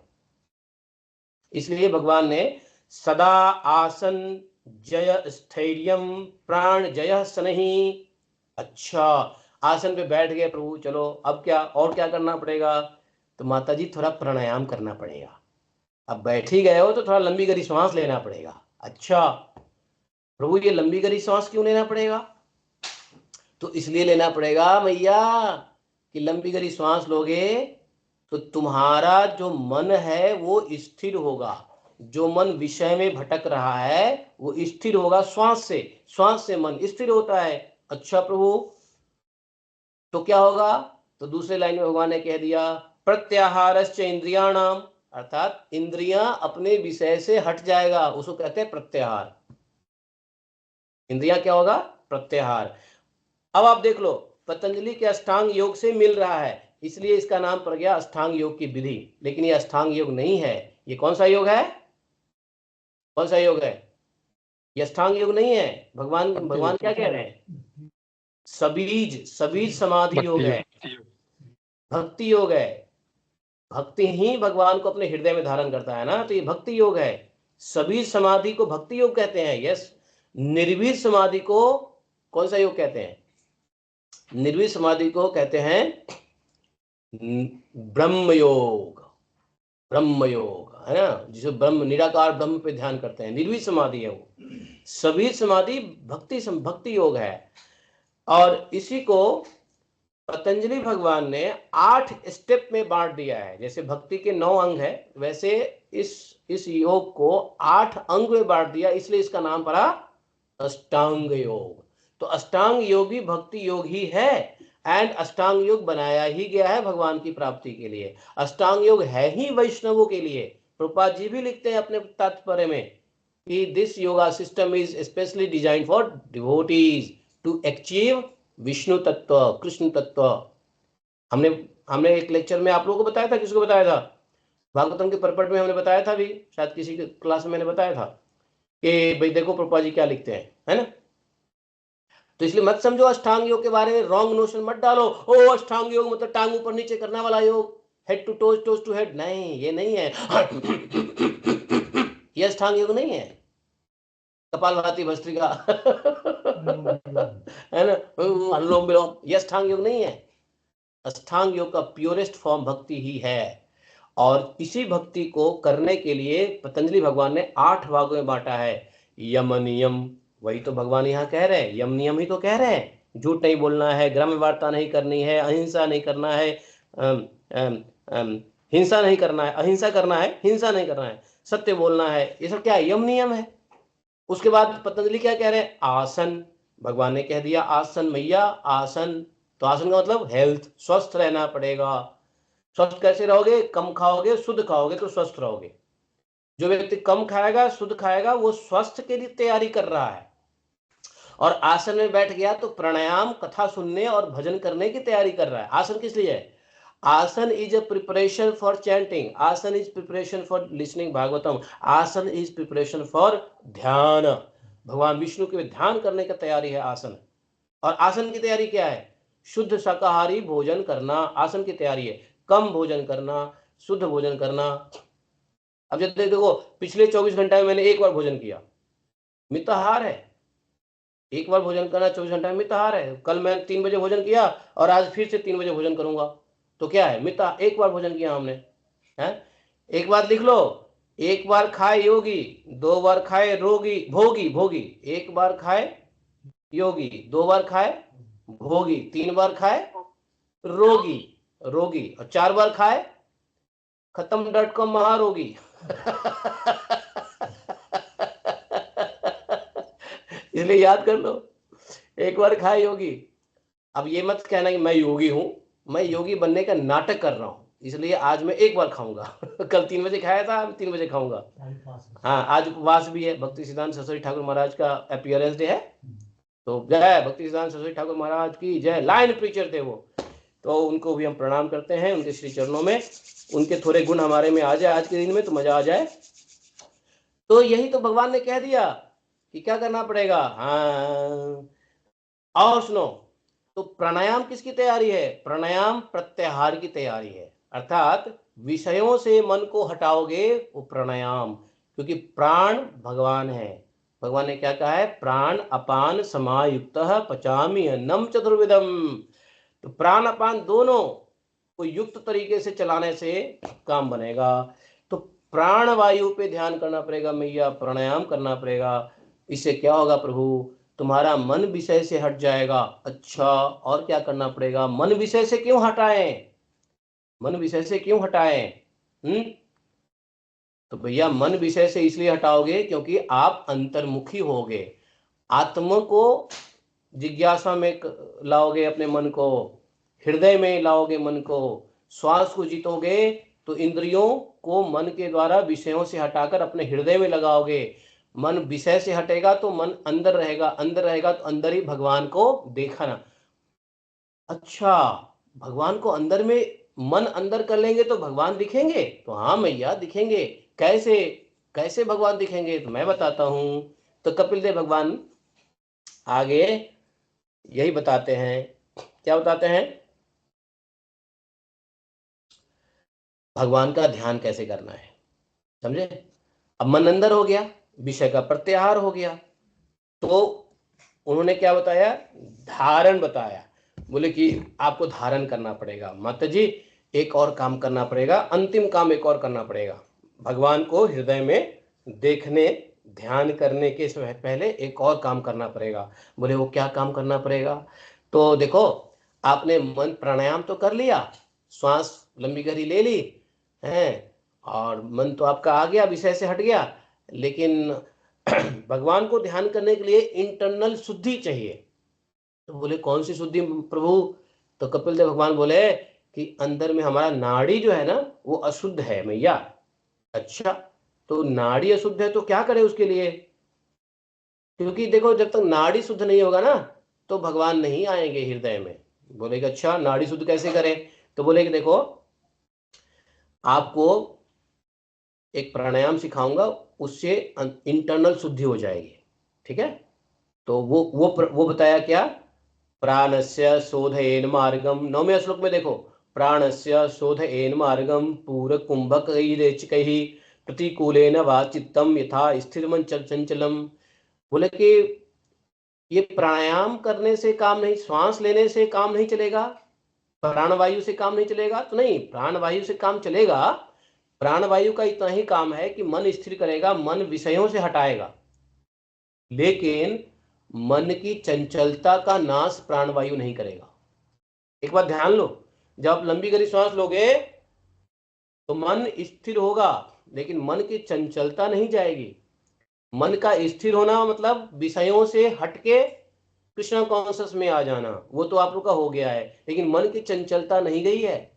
इसलिए भगवान ने सदा आसन जय स्थैर्यम प्राण जय सनहि। अच्छा, आसन पे बैठ गए प्रभु, चलो अब क्या, और क्या करना पड़ेगा, तो माता जी थोड़ा प्राणायाम करना पड़ेगा। अब बैठ ही गए हो तो थोड़ा लंबी गहरी सांस लेना पड़ेगा। अच्छा प्रभु ये लंबी गहरी सांस क्यों लेना पड़ेगा? तो इसलिए लेना पड़ेगा मैया कि लंबी गहरी सांस लोगे तो तुम्हारा जो मन है वो स्थिर होगा। जो मन विषय में भटक रहा है वो स्थिर होगा श्वास से मन स्थिर होता है। अच्छा प्रभु तो क्या होगा? तो दूसरे लाइन में भगवान ने कह दिया प्रत्याहारश्च इंद्रियाणाम, अर्थात इंद्रियां अपने विषय से हट जाएगा, उसको कहते हैं प्रत्याहार। इंद्रियां क्या होगा? प्रत्याहार। अब आप देख लो पतंजलि के अष्टांग योग से मिल रहा है, इसलिए इसका नाम पड़ गया अष्टांग योग की विधि। लेकिन ये अष्टांग योग नहीं है। ये कौन सा योग है? कौन सा योग है? ये अष्टांग योग नहीं है। भगवान क्या कह रहे हैं? सबीज समाधि योग है, भक्ति योग है। भक्ति ही भगवान को अपने हृदय में धारण करता है ना, तो ये भक्ति योग है। सबीज समाधि को भक्ति योग कहते हैं। यस। निर्वीज समाधि को कौन सा योग कहते हैं? निर्वीज समाधि को कहते हैं ब्रह्म योग। ब्रह्म योग है ना, जिसे ब्रह्म निराकार ब्रह्म पे ध्यान करते हैं, निर्वीज समाधि है वो। सभी समाधि भक्ति योग है। और इसी को पतंजलि भगवान ने 8 स्टेप में बांट दिया है। जैसे भक्ति के 9 अंग है, वैसे इस योग को 8 अंग में बांट दिया, इसलिए इसका नाम पड़ा अष्टांग योग। तो अष्टांग योग भी भक्ति योग ही है, एंड अष्टांग योग बनाया ही गया है भगवान की प्राप्ति के लिए। अष्टांग योग है ही वैष्णवों के लिए। प्रभुपाद जी भी लिखते हैं अपने तात्पर्य में कि this yoga system is specially design for devotees to achieve Vishnu तत्व, कृष्ण तत्व। हमने एक लेक्चर में आप लोगों को बताया था, किसको बताया था? भागवतम के परपट में हमने बताया था भी, शायद किसी क्लास में मैंने बताया था कि भाई देखो प्रभुपाद जी क्या लिखते हैं, है ना। तो इसलिए मत समझो अष्टांग योग के बारे में, रॉन्ग नोशन मत डालो। ओ अष्टांग योग मतलब टांग ऊपर नीचे करने वाला योग, head to toes, toes to head. नहीं, ये नहीं है। ये अष्टांग योग नहीं है। कपालभाति भस्त्रिका है ना, अनुलोम विलोम, ये अष्टांग योग नहीं है। अष्टांग योग का प्योरेस्ट फॉर्म भक्ति ही है। और इसी भक्ति को करने के लिए पतंजलि भगवान ने 8 भागों में बांटा है। यम नियम, वही तो भगवान यहाँ कह रहे हैं, यम नियम ही तो कह रहे हैं। झूठ नहीं बोलना है, ग्राम्य वार्ता नहीं करनी है, अहिंसा नहीं करना है, हिंसा नहीं करना है, अहिंसा करना है, हिंसा नहीं करना है, सत्य बोलना है। ये सब क्या है? यम नियम है। उसके बाद पतंजलि क्या कह रहे हैं? आसन। भगवान ने कह दिया आसन मैया, आसन। तो आसन का मतलब हेल्थ, स्वस्थ रहना पड़ेगा। स्वस्थ कैसे रहोगे? कम खाओगे, शुद्ध खाओगे तो स्वस्थ रहोगे। जो व्यक्ति कम खाएगा, शुद्ध खाएगा, वो स्वस्थ के लिए तैयारी कर रहा है। और आसन में बैठ गया तो प्राणायाम, कथा सुनने और भजन करने की तैयारी कर रहा है। आसन किस लिए है? Asana is a preparation for chanting, asana is preparation for listening Bhagavatam, asana is preparation for ध्यान। भगवान विष्णु के ध्यान करने की तैयारी है आसन। और आसन की तैयारी क्या है? शुद्ध शाकाहारी भोजन करना आसन की तैयारी है। कम भोजन करना, शुद्ध भोजन करना। अब जब देखो पिछले 24 घंटे में मैंने एक बार भोजन किया, मिताहार है। एक बार भोजन करना 24 घंटे में मिताहार है। कल मैं 3 बजे भोजन किया और आज फिर से 3 बजे भोजन करूंगा, तो क्या है? मिता, एक बार भोजन किया हमने, है। एक बार लिख लो, एक बार खाए योगी, 2 बार खाए रोगी, भोगी, भोगी। एक बार खाए योगी, 2 बार खाए भोगी, 3 बार खाए रोगी, रोगी, और 4 बार खाए खत्म महारोगी। इसलिए याद कर लो, एक बार खाए योगी। अब ये मत कहना कि मैं योगी हूं, मैं योगी बनने का नाटक कर रहा हूं, इसलिए आज मैं एक बार खाऊंगा। कल 3 बजे खाया था, 3 बजे खाऊंगा। हाँ, आज उपवास भी है, भक्ति सिद्धांत सरस्वती ठाकुर महाराज का अपीयरेंस डे है। तो जय भक्ति सिद्धांत सरस्वती ठाकुर महाराज की जय। लाइन प्रीचर थे वो, तो उनको भी हम प्रणाम करते हैं, उनके श्री चरणों में। उनके थोड़े गुण हमारे में आ जाए आज के दिन में तो मजा आ जाए। तो यही तो भगवान ने कह दिया कि क्या करना पड़ेगा। हाँ, और सुनो, तो प्राणायाम किसकी तैयारी है? प्राणायाम प्रत्याहार की तैयारी है, अर्थात विषयों से मन को हटाओगे वो प्राणायाम। क्योंकि प्राण भगवान है। भगवान ने क्या कहा है? प्राण अपान समायुक्त पचामी अन्नम चतुर्विधम। तो प्राण अपान दोनों को युक्त तरीके से चलाने से काम बनेगा। तो प्राण वायु पे ध्यान करना पड़ेगा मैया, प्राणायाम करना पड़ेगा। इससे क्या होगा प्रभु, तुम्हारा मन विषय से हट जाएगा। अच्छा, और क्या करना पड़ेगा? मन विषय से क्यों हटाएं? मन विषय से क्यों हटाएं? तो भैया मन विषय से इसलिए हटाओगे क्योंकि आप अंतर्मुखी होगे, आत्मा को जिज्ञासा में लाओगे, अपने मन को हृदय में लाओगे, मन को श्वास को जीतोगे तो इंद्रियों को मन के द्वारा विषयों से हटाकर अपने हृदय में लगाओगे। मन विषय से हटेगा तो मन अंदर रहेगा, अंदर रहेगा तो अंदर ही भगवान को देखना। अच्छा, भगवान को अंदर में मन अंदर कर लेंगे तो भगवान दिखेंगे? तो हाँ मैया दिखेंगे। कैसे कैसे भगवान दिखेंगे? तो मैं बताता हूं। तो कपिल देव भगवान आगे यही बताते हैं। क्या बताते हैं? भगवान का ध्यान कैसे करना है, समझे? अब मन अंदर हो गया, विषय का प्रत्याहार हो गया, तो उन्होंने क्या बताया? धारण बताया। बोले कि आपको धारण करना पड़ेगा माता जी, एक और काम करना पड़ेगा, अंतिम काम एक और करना पड़ेगा। भगवान को हृदय में देखने, ध्यान करने के समय पहले एक और काम करना पड़ेगा। बोले वो क्या काम करना पड़ेगा? तो देखो, आपने मन प्राणायाम तो कर लिया, श्वास लंबी गहरी ले ली है, और मन तो आपका आ गया, विषय से हट गया, लेकिन भगवान को ध्यान करने के लिए इंटरनल शुद्धि चाहिए। तो बोले कौन सी शुद्धि प्रभु? तो कपिल देव भगवान बोले कि अंदर में हमारा नाड़ी जो है ना वो अशुद्ध है मैया। अच्छा, तो नाड़ी अशुद्ध है तो क्या करे उसके लिए? क्योंकि देखो जब तक नाड़ी शुद्ध नहीं होगा ना तो भगवान नहीं आएंगे हृदय में। बोले कि अच्छा, नाड़ी शुद्ध कैसे करें? तो बोले कि देखो, आपको एक प्राणायाम सिखाऊंगा, उससे इंटरनल शुद्धि हो जाएगी। ठीक है? तो वो बताया क्या? प्राणस्य शोधयेन मार्गम, 9वें श्लोक में देखो, प्राणस्य शोधयेन मार्गम पूर कुंभकैरेचकैः प्रतिकूलेन वा चित्तम यथा स्थिरमन चंचलम। बोले कि ये प्राणायाम करने से काम नहीं, श्वास लेने से काम नहीं चलेगा, प्राणवायु से काम नहीं चलेगा। तो नहीं, प्राणवायु से काम चलेगा। प्राणवायु का इतना ही काम है कि मन स्थिर करेगा, मन विषयों से हटाएगा, लेकिन मन की चंचलता का नाश प्राणवायु नहीं करेगा। एक बात ध्यान लो, जब आप लंबी गहरी सांस लोगे तो मन स्थिर होगा, लेकिन मन की चंचलता नहीं जाएगी। मन का स्थिर होना मतलब विषयों से हटके कृष्ण कॉन्शस में आ जाना, वो तो आप लोग का हो गया है, लेकिन मन की चंचलता नहीं गई है।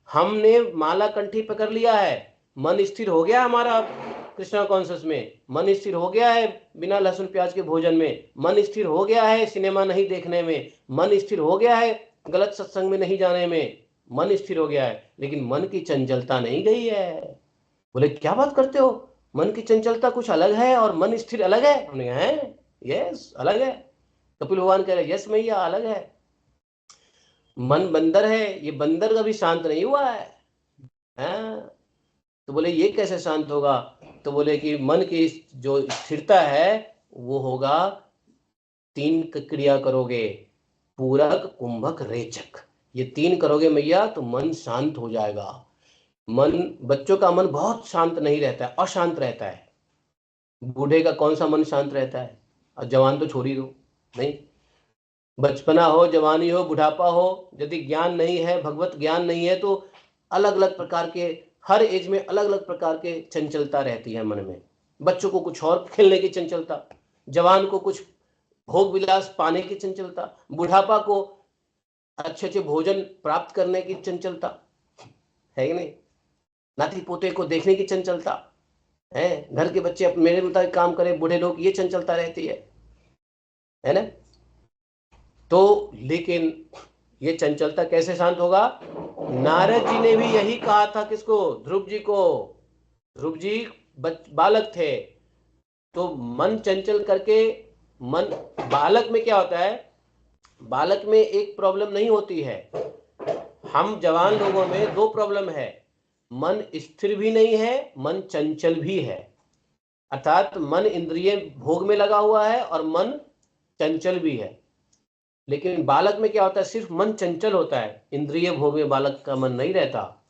हमने माला कंठी पकड़ लिया है, मन स्थिर हो गया हमारा कृष्णा कॉन्शस में, मन स्थिर हो गया है बिना लहसुन प्याज के भोजन में, मन स्थिर हो गया है सिनेमा नहीं देखने में, मन स्थिर हो गया है गलत सत्संग में नहीं जाने में, मन स्थिर हो गया है, लेकिन मन की चंचलता नहीं गई है। बोले क्या बात करते हो, मन की चंचलता कुछ अलग है और मन स्थिर अलग है? हमने कहा है यस अलग है। कपिल भगवान कह रहे यस मैया अलग है। मन बंदर है, ये बंदर कभी शांत नहीं हुआ है। तो बोले ये कैसे शांत होगा? तो बोले कि मन की जो स्थिरता है वो होगा, 3 क्रिया करोगे, पूरक कुंभक रेचक, ये 3 करोगे मैया तो मन शांत हो जाएगा। मन, बच्चों का मन बहुत शांत नहीं रहता है, अशांत रहता है। बूढ़े का कौन सा मन शांत रहता है? और जवान तो छोड़ ही दो, नहीं, बचपना हो, जवानी हो, बुढ़ापा हो, यदि ज्ञान नहीं है, भगवत ज्ञान नहीं है, तो अलग अलग प्रकार के, हर एज में अलग अलग प्रकार के चंचलता रहती है मन में। बच्चों को कुछ और खेलने की चंचलता, जवान को कुछ भोग विलास पाने की चंचलता, बुढ़ापा को अच्छे अच्छे भोजन प्राप्त करने की चंचलता है कि नहीं, नाती पोते को देखने की चंचलता है, घर के बच्चे मेरे मुताबिक काम करें, बूढ़े लोग, ये चंचलता रहती है ना? तो लेकिन ये चंचलता कैसे शांत होगा? नारद जी ने भी यही कहा था, किसको? ध्रुव जी को। ध्रुव जी बालक थे, तो मन चंचल करके, मन, बालक में क्या होता है, बालक में एक प्रॉब्लम नहीं होती है, हम जवान लोगों में 2 प्रॉब्लम है, मन स्थिर भी नहीं है, मन चंचल भी है। अर्थात मन इंद्रिय भोग में लगा हुआ है और मन चंचल भी है। लेकिन बालक में क्या होता है, सिर्फ मन चंचल होता है, इंद्रिय भोग में बालक का मन नहीं रहता।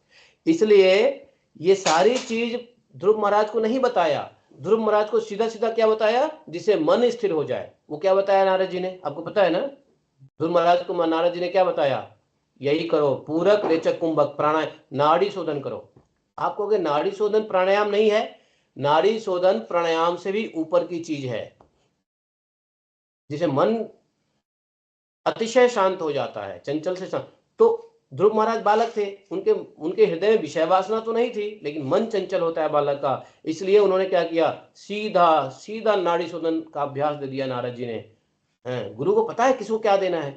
इसलिए ये सारी चीज ध्रुव महाराज को नहीं बताया। ध्रुव महाराज को सीधा सीधा क्या बताया, जिसे मन स्थिर हो जाए। वो क्या बताया नारद जी ने, आपको पता है ना? ध्रुव महाराज को नारद जी ने क्या बताया, यही करो, पूरक रेचक कुंभक प्राणायाम, नाड़ी शोधन करो। आप कहोगे नाड़ी शोधन प्राणायाम नहीं है, नाड़ी शोधन प्राणायाम से भी ऊपर की चीज है, जिसे मन अतिशय शांत हो जाता है, चंचल से शांत। तो ध्रुव महाराज बालक थे, उनके उनके हृदय में विषय वासना तो नहीं थी, लेकिन मन चंचल होता है बालक का। इसलिए उन्होंने क्या किया, सीधा सीधा नाड़ी शोधन का अभ्यास दे दिया नारद जी ने। गुरु को पता है किसको क्या देना है,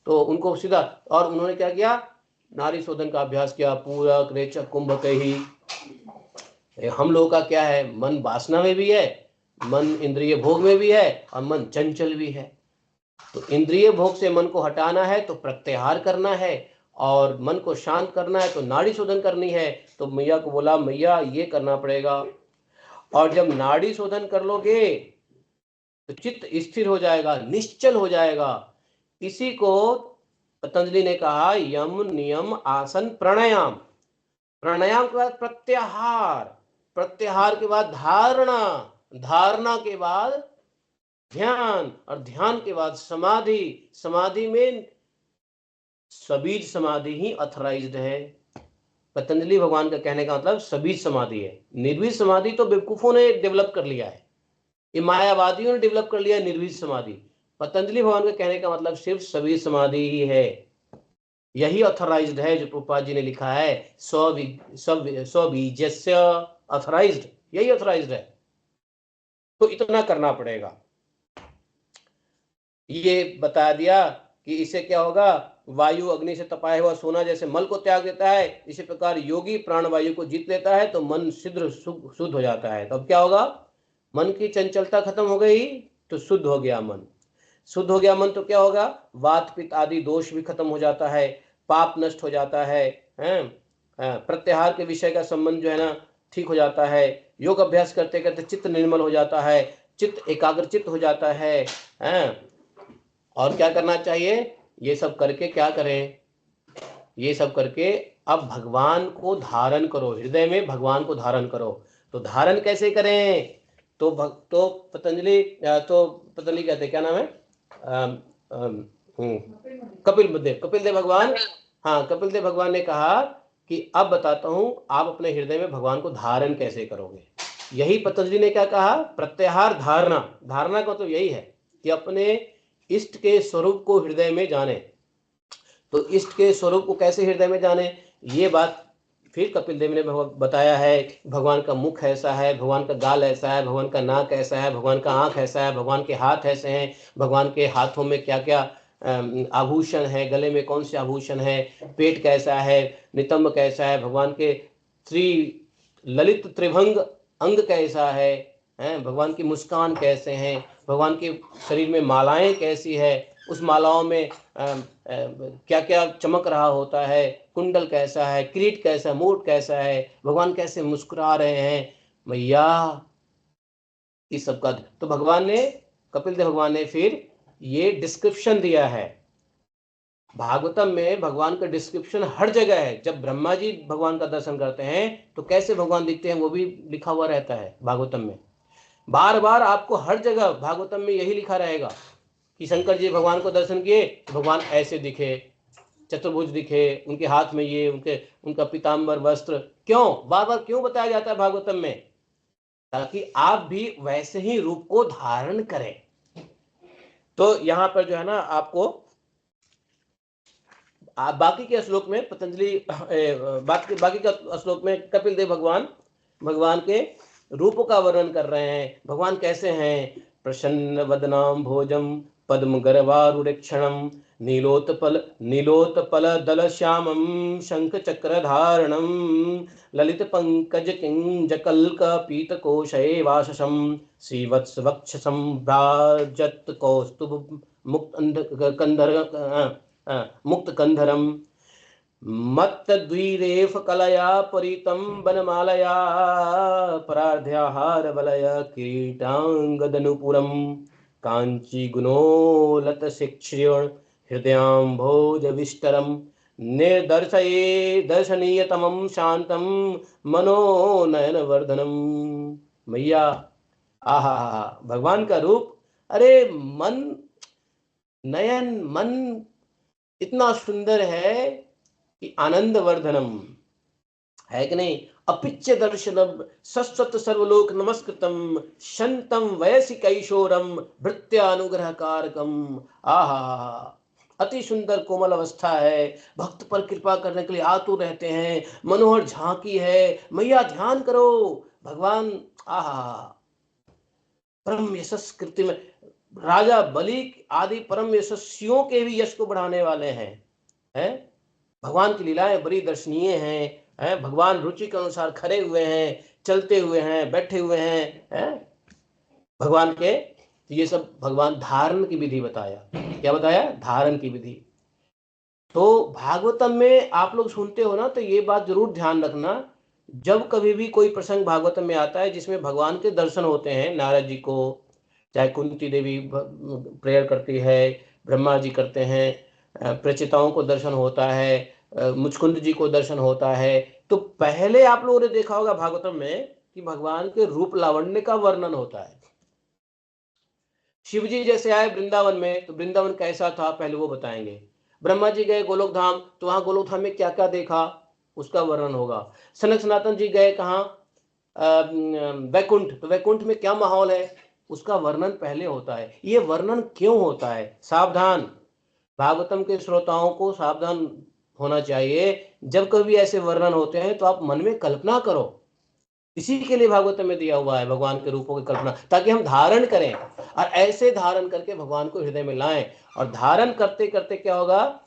तो उनको सीधा, और उन्होंने क्या किया, नाड़ी शोधन का अभ्यास किया, पूरक रेचक कुंभक ही। हम लोगों का क्या है, मन वासना में भी है, मन इंद्रिय भोग में भी है, और मन चंचल भी है। तो इंद्रिय भोग से मन को हटाना है तो प्रत्याहार करना है, और मन को शांत करना है तो नाड़ी शोधन करनी है। तो मैया को बोला, मैया ये करना पड़ेगा। और जब नाड़ी शोधन कर लोगे तो चित्त स्थिर हो जाएगा, निश्चल हो जाएगा। इसी को पतंजलि ने कहा यम नियम आसन प्राणायाम। प्राणायाम के बाद प्रत्याहार, प्रत्याहार के बाद धारणा, धारणा के बाद ध्यान, और ध्यान के बाद समाधि। समाधि में सबीज समाधि ही ऑथराइज्ड है। पतंजलि भगवान का कहने का मतलब सबीज समाधि है। निर्वीज समाधि तो बेवकूफों ने डेवलप कर लिया है, ये मायावादियों ने डेवलप कर लिया है निर्वीज समाधि। पतंजलि भगवान का कहने का मतलब सिर्फ सबीज समाधि ही है, यही ऑथराइज्ड है। जो प्रभुपाद जी ने लिखा है स्वबीजस्य ऑथराइज्ड, यही ऑथराइज्ड है। तो इतना करना पड़ेगा। ये बता दिया कि इससे क्या होगा, वायु अग्नि से तपाया हुआ सोना जैसे मल को त्याग देता है, इसी प्रकार योगी प्राणवायु को जीत लेता है तो मन शुद्ध हो जाता है। तो अब क्या होगा, मन की चंचलता खत्म हो गई तो शुद्ध हो गया मन। शुद्ध हो गया मन तो क्या होगा, वात पित्त आदि दोष भी खत्म हो जाता है, पाप नष्ट हो जाता है, प्रत्याहार के विषय का संबंध जो है ना ठीक हो जाता है। योग अभ्यास करते करते चित्त निर्मल हो जाता है, चित्त एकाग्रचित्त हो जाता है। और क्या करना चाहिए, ये सब करके क्या करें, ये सब करके अब भगवान को धारण करो, हृदय में भगवान को धारण करो। तो धारण कैसे करें, तो पतंजलि कहते क्या नाम है, कपिल देव भगवान, हाँ कपिल देव भगवान ने कहा कि अब बताता हूं आप अपने हृदय में भगवान को धारण कैसे करोगे। यही पतंजलि ने क्या कहा, प्रत्याहार धारणा। धारणा का तो यही है कि अपने इष्ट के स्वरूप को हृदय में जाने। तो इष्ट के स्वरूप को कैसे हृदय में जाने, ये बात फिर कपिल देव ने बताया है। भगवान का मुख ऐसा है, भगवान का गाल ऐसा है, भगवान का नाक ऐसा है, भगवान का आंख ऐसा है, भगवान के हाथ ऐसे हैं, भगवान के हाथों में क्या क्या आभूषण है, गले में कौन से आभूषण है, पेट कैसा है, नितंब कैसा है, भगवान के ललित त्रिभंग अंग कैसा है, भगवान की मुस्कान कैसे हैं, भगवान के शरीर में मालाएं कैसी है, उस मालाओं में क्या क्या चमक रहा होता है, कुंडल कैसा है, किरीट कैसा, मुकुट कैसा है, भगवान कैसे मुस्कुरा रहे हैं, भैया इस सब का। तो भगवान ने, कपिल देव भगवान ने फिर ये डिस्क्रिप्शन दिया है। भागवतम में भगवान का डिस्क्रिप्शन हर जगह है। जब ब्रह्मा जी भगवान का दर्शन करते हैं तो कैसे भगवान दिखते हैं वो भी लिखा हुआ रहता है भागवतम में। बार बार आपको हर जगह भागवतम में यही लिखा रहेगा कि शंकर जी भगवान को दर्शन किए तो भगवान ऐसे दिखे, चतुर्भुज दिखे, उनके हाथ में ये, उनका पीताम्बर वस्त्र। क्यों बार बार क्यों बताया जाता है भागवतम में, ताकि आप भी वैसे ही रूप को धारण करें। तो यहां पर जो है ना आपको बाकी के श्लोक में पतंजलि बाकी के श्लोक में कपिल देव भगवान के रूप का वर्णन कर रहे हैं। भगवान कैसे हैं, प्रसन्न वदनाम भोजम पद्म गर्वारुक्षणम नीलोत्पल दल श्यामम शंख चक्र धारणम ललित पंकज किंज कल्क पीत कोशे वाससम श्रीवत्स वक्षसम भ्राजत कौस्तुभ मुक्त कंधरम मत्त द्विरेफ कलया परितं वनमालया परार्ध्याहार वलय किरीटांगदनुपुरम कांची गुणोलत शिक्षण हृदयाम्भोज विष्टरम निर्दर्शये दर्शनीयतमं शांतम मनोनयन वर्धनम। मैया आहा, भगवान का रूप, अरे मन नयन मन इतना सुंदर है कि आनंद वर्धनम है कि नहीं। अपिच्य दर्शनम सस्वत सर्वलोक नमस्कृतम शंतम वयसी कैशोरम भृत्यानुग्रह कारकम। आहा, अति सुंदर कोमल अवस्था है, भक्त पर कृपा करने के लिए आतुर रहते हैं, मनोहर झांकी है। मैया ध्यान करो भगवान, आहा, परम यशस्वी कृति में राजा बलि आदि परम यशस्वियों के भी यश को बढ़ाने वाले हैं। हैं भगवान की लीलाएं बड़ी दर्शनीय हैं। भगवान रुचि के अनुसार खड़े हुए हैं, चलते हुए हैं, बैठे हुए हैं भगवान के। ये सब भगवान धारण की विधि बताया। क्या बताया? धारण की विधि। तो भागवतम में आप लोग सुनते हो ना, तो ये बात जरूर ध्यान रखना, जब कभी भी कोई प्रसंग भागवतम में आता है जिसमें भगवान के दर्शन होते हैं, नारद जी को, चाहे कुंती देवी प्रेयर करती है, ब्रह्मा जी करते हैं, प्रचिताओं को दर्शन होता है, मुचकुंद जी को दर्शन होता है, तो पहले आप लोगों ने देखा होगा भागवतम में कि भगवान के रूप लावण्य का वर्णन होता है। शिव जी जैसे आए वृंदावन में, तो वृंदावन कैसा था पहले वो बताएंगे। ब्रह्मा जी गए गोलोक धाम, तो वहां गोलोक धाम में क्या क्या देखा उसका वर्णन होगा। सनक सनातन जी गए कहाँ? वैकुंठ, तो वैकुंठ में क्या माहौल है उसका वर्णन पहले होता है। ये वर्णन क्यों होता है? सावधान, भागवतम के श्रोताओं को सावधान होना चाहिए। जब कभी ऐसे वर्णन होते हैं तो आप मन में कल्पना करो, इसी के लिए भागवत में दिया हुआ है भगवान के रूपों की कल्पना, ताकि हम धारण करें और ऐसे धारण करके भगवान को हृदय में लाएं। और धारण करते करते क्या होगा,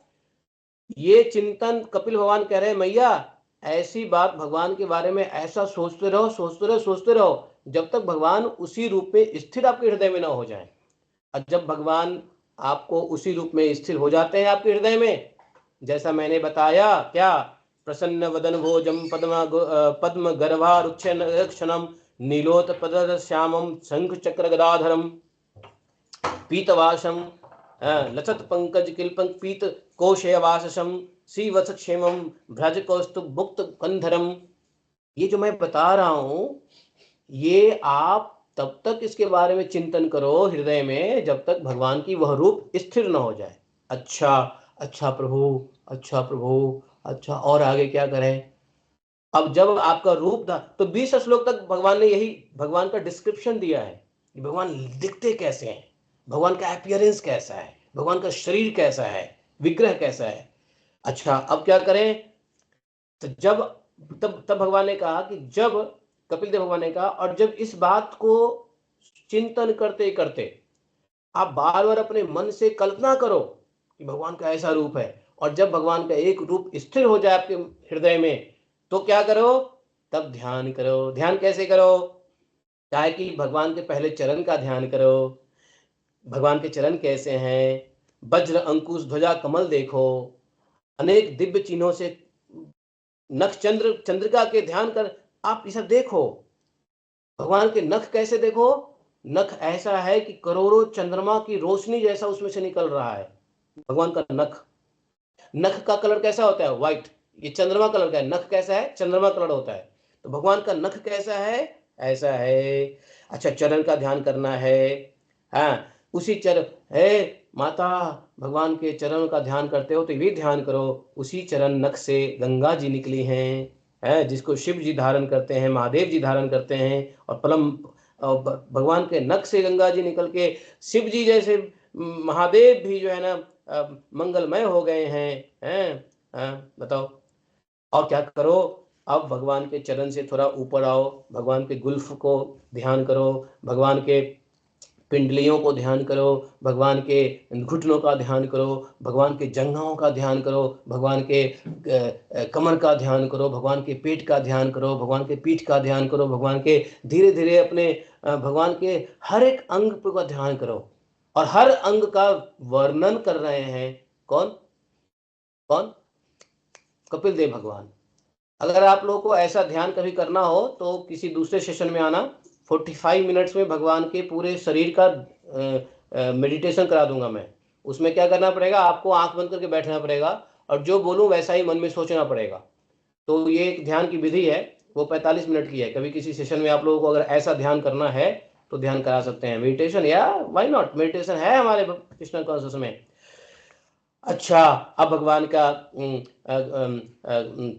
ये चिंतन कपिल भगवान कह रहे हैं, मैया ऐसी बात भगवान के बारे में ऐसा सोचते रहो, सोचते रहो, सोचते रहो, जब तक भगवान उसी रूप में स्थिर आपके हृदय में ना हो जाए। और जब भगवान आपको उसी रूप में स्थिर हो जाते हैं आपके हृदय में, जैसा मैंने बताया, क्या? प्रसन्न वदन भोजम पद्म गर्भारुक्षणम नीलोत्पद श्यामम शंख चक्र गदाधरम पीतवासम लसत पंकज किल्पंक पीत कोशयवासम श्रीवत्स क्षेमम भ्रज कौस्तुभ मुक्त कंधरम। ये जो मैं बता रहा हूं, ये आप तब तक इसके बारे में चिंतन करो हृदय में जब तक भगवान की वह रूप स्थिर न हो जाए। अच्छा अच्छा प्रभु, अच्छा प्रभु, अच्छा, और आगे क्या करें? अब जब आपका रूप था तो 20 श्लोक तक भगवान ने यही भगवान का डिस्क्रिप्शन दिया है कि भगवान दिखते कैसे हैं, भगवान का अपीयरेंस कैसा है, भगवान का शरीर कैसा है, विग्रह कैसा है। अच्छा, अब क्या करें? तो जब तब भगवान ने कहा कि जब कपिल देव भगवान ने कहा, और जब इस बात को चिंतन करते करते आप बार बार अपने मन से कल्पना करो कि भगवान का ऐसा रूप है, और जब भगवान का एक रूप स्थिर हो जाए आपके हृदय में, तो क्या करो? तब ध्यान करो। ध्यान कैसे करो? चाहे कि भगवान के पहले चरण का ध्यान करो। भगवान के चरण कैसे हैं? वज्र अंकुश ध्वजा कमल देखो, अनेक दिव्य चिन्हों से नख चंद्रिका के ध्यान कर आप ये सब देखो। भगवान के नख कैसे देखो? नख ऐसा है कि करोड़ों चंद्रमा की रोशनी जैसा उसमें से निकल रहा है भगवान का नख। नख का कलर कैसा होता है? व्हाइट। ये चंद्रमा कलर का है, नख कैसा है? चंद्रमा कलर होता है। तो भगवान का नख कैसा है? ऐसा है। अच्छा, चरण का ध्यान करना है। हाँ, उसी चरण है माता, भगवान के चरण का ध्यान करते हो तो ये ध्यान करो, उसी चरण नख से गंगा जी निकली हैं, है जिसको शिव जी धारण करते हैं, महादेव जी धारण करते हैं। और भगवान के नख से गंगा जी निकल के शिव जी जैसे महादेव भी जो है ना मंगलमय हो गए हैं। बताओ, और क्या करो? अब भगवान के चरण से थोड़ा ऊपर आओ, भगवान के गुल्फ को ध्यान करो, भगवान के पिंडलियों को ध्यान करो, भगवान के घुटनों का ध्यान करो, भगवान के जंघाओं का ध्यान करो, भगवान के कमर का ध्यान करो, भगवान के पेट का ध्यान करो, भगवान के पीठ का ध्यान करो, भगवान के धीरे धीरे अपने भगवान के हर एक अंग का ध्यान करो। और हर अंग का वर्णन कर रहे हैं कौन? कौन? कपिल देव भगवान। अगर आप लोगों को ऐसा ध्यान कभी करना हो तो किसी दूसरे सेशन में आना, 45 मिनट्स में भगवान के पूरे शरीर का मेडिटेशन करा दूंगा मैं। उसमें क्या करना पड़ेगा, आपको आंख बंद करके बैठना पड़ेगा और जो बोलूं वैसा ही मन में सोचना पड़ेगा। तो ये एक ध्यान की विधि है, वो 45 मिनट की है। कभी किसी सेशन में आप लोगों को अगर ऐसा ध्यान करना है तो ध्यान करा सकते हैं, मेडिटेशन, या व्हाई नॉट, मेडिटेशन है हमारे कृष्ण कॉन्शियस में। अच्छा, अब भगवान का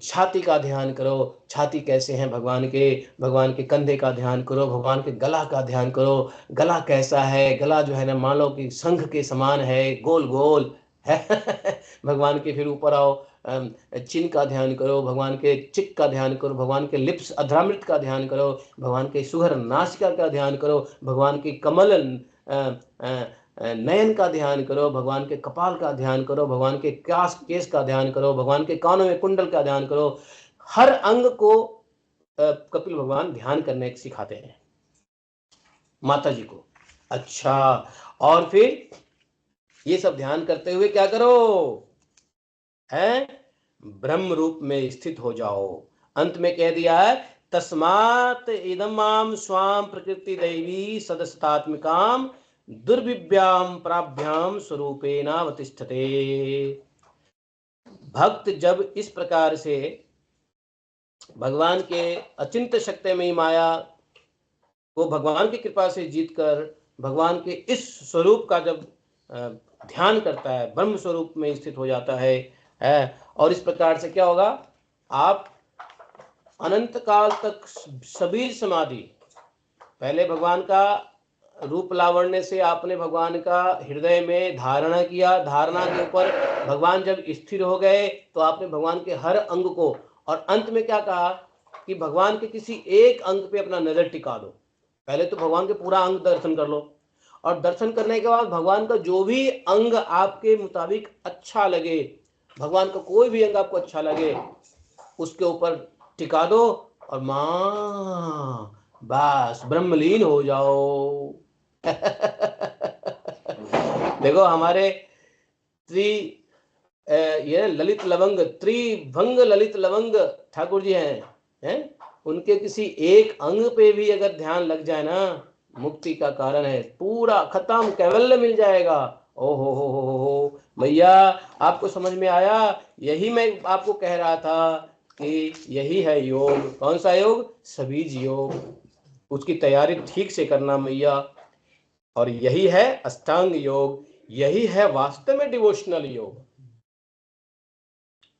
छाती का ध्यान करो। छाती कैसे हैं भगवान के कंधे का ध्यान करो, भगवान के गला का ध्यान करो। गला कैसा है, गला जो है ना मान लो कि शंख के समान है, गोल गोल है। भगवान के फिर ऊपर आओ, चिन का ध्यान करो, भगवान के चिक का ध्यान करो, भगवान के लिप्स अधरामृत का ध्यान करो, भगवान के सुघर नासिका का ध्यान करो, भगवान की कमल नयन का ध्यान करो, भगवान के कपाल का ध्यान करो, भगवान के केस का ध्यान करो, भगवान के कानों में कुंडल का ध्यान करो। हर अंग को कपिल भगवान ध्यान करने सिखाते हैं माता जी को। अच्छा, और फिर ये सब ध्यान करते हुए क्या करो, है ब्रह्म रूप में स्थित हो जाओ। अंत में कह दिया है, तस्मात् इदमाम स्वाम प्रकृति दैवी सदस्तात्मिकाम दुर्विभ्याम प्राभ्याम स्वरूपेण अवतिष्ठते। भक्त जब इस प्रकार से भगवान के अचिंत्य शक्तिमयी माया को भगवान की कृपा से जीतकर भगवान के इस स्वरूप का जब ध्यान करता है, ब्रह्म स्वरूप में स्थित हो जाता है, और इस प्रकार से क्या होगा, आप अनंत काल तक सबीर समाधि, पहले भगवान का रूप लावण्य से आपने भगवान का हृदय में धारणा किया, धारणा के ऊपर भगवान जब स्थिर हो गए तो आपने भगवान के हर अंग को, और अंत में क्या कहा कि भगवान के किसी एक अंग पे अपना नजर टिका दो। पहले तो भगवान के पूरा अंग दर्शन कर लो, और दर्शन करने के बाद भगवान का जो भी अंग आपके मुताबिक अच्छा लगे, भगवान का कोई भी अंग आपको अच्छा लगे, उसके ऊपर टिका दो और मां बस ब्रह्मलीन हो जाओ। देखो हमारे ये ललित लवंग, त्रिभंग ललित लवंग ठाकुर जी हैं, उनके किसी एक अंग पे भी अगर ध्यान लग जाए ना, मुक्ति का कारण है, पूरा खत्म, कैवल्य मिल जाएगा। ओ हो भैया, आपको समझ में आया? यही मैं आपको कह रहा था कि यही है योग। कौन सा योग? सबीज योग। उसकी तैयारी ठीक से करना भैया, और यही है अष्टांग योग, यही है वास्तव में डिवोशनल योग,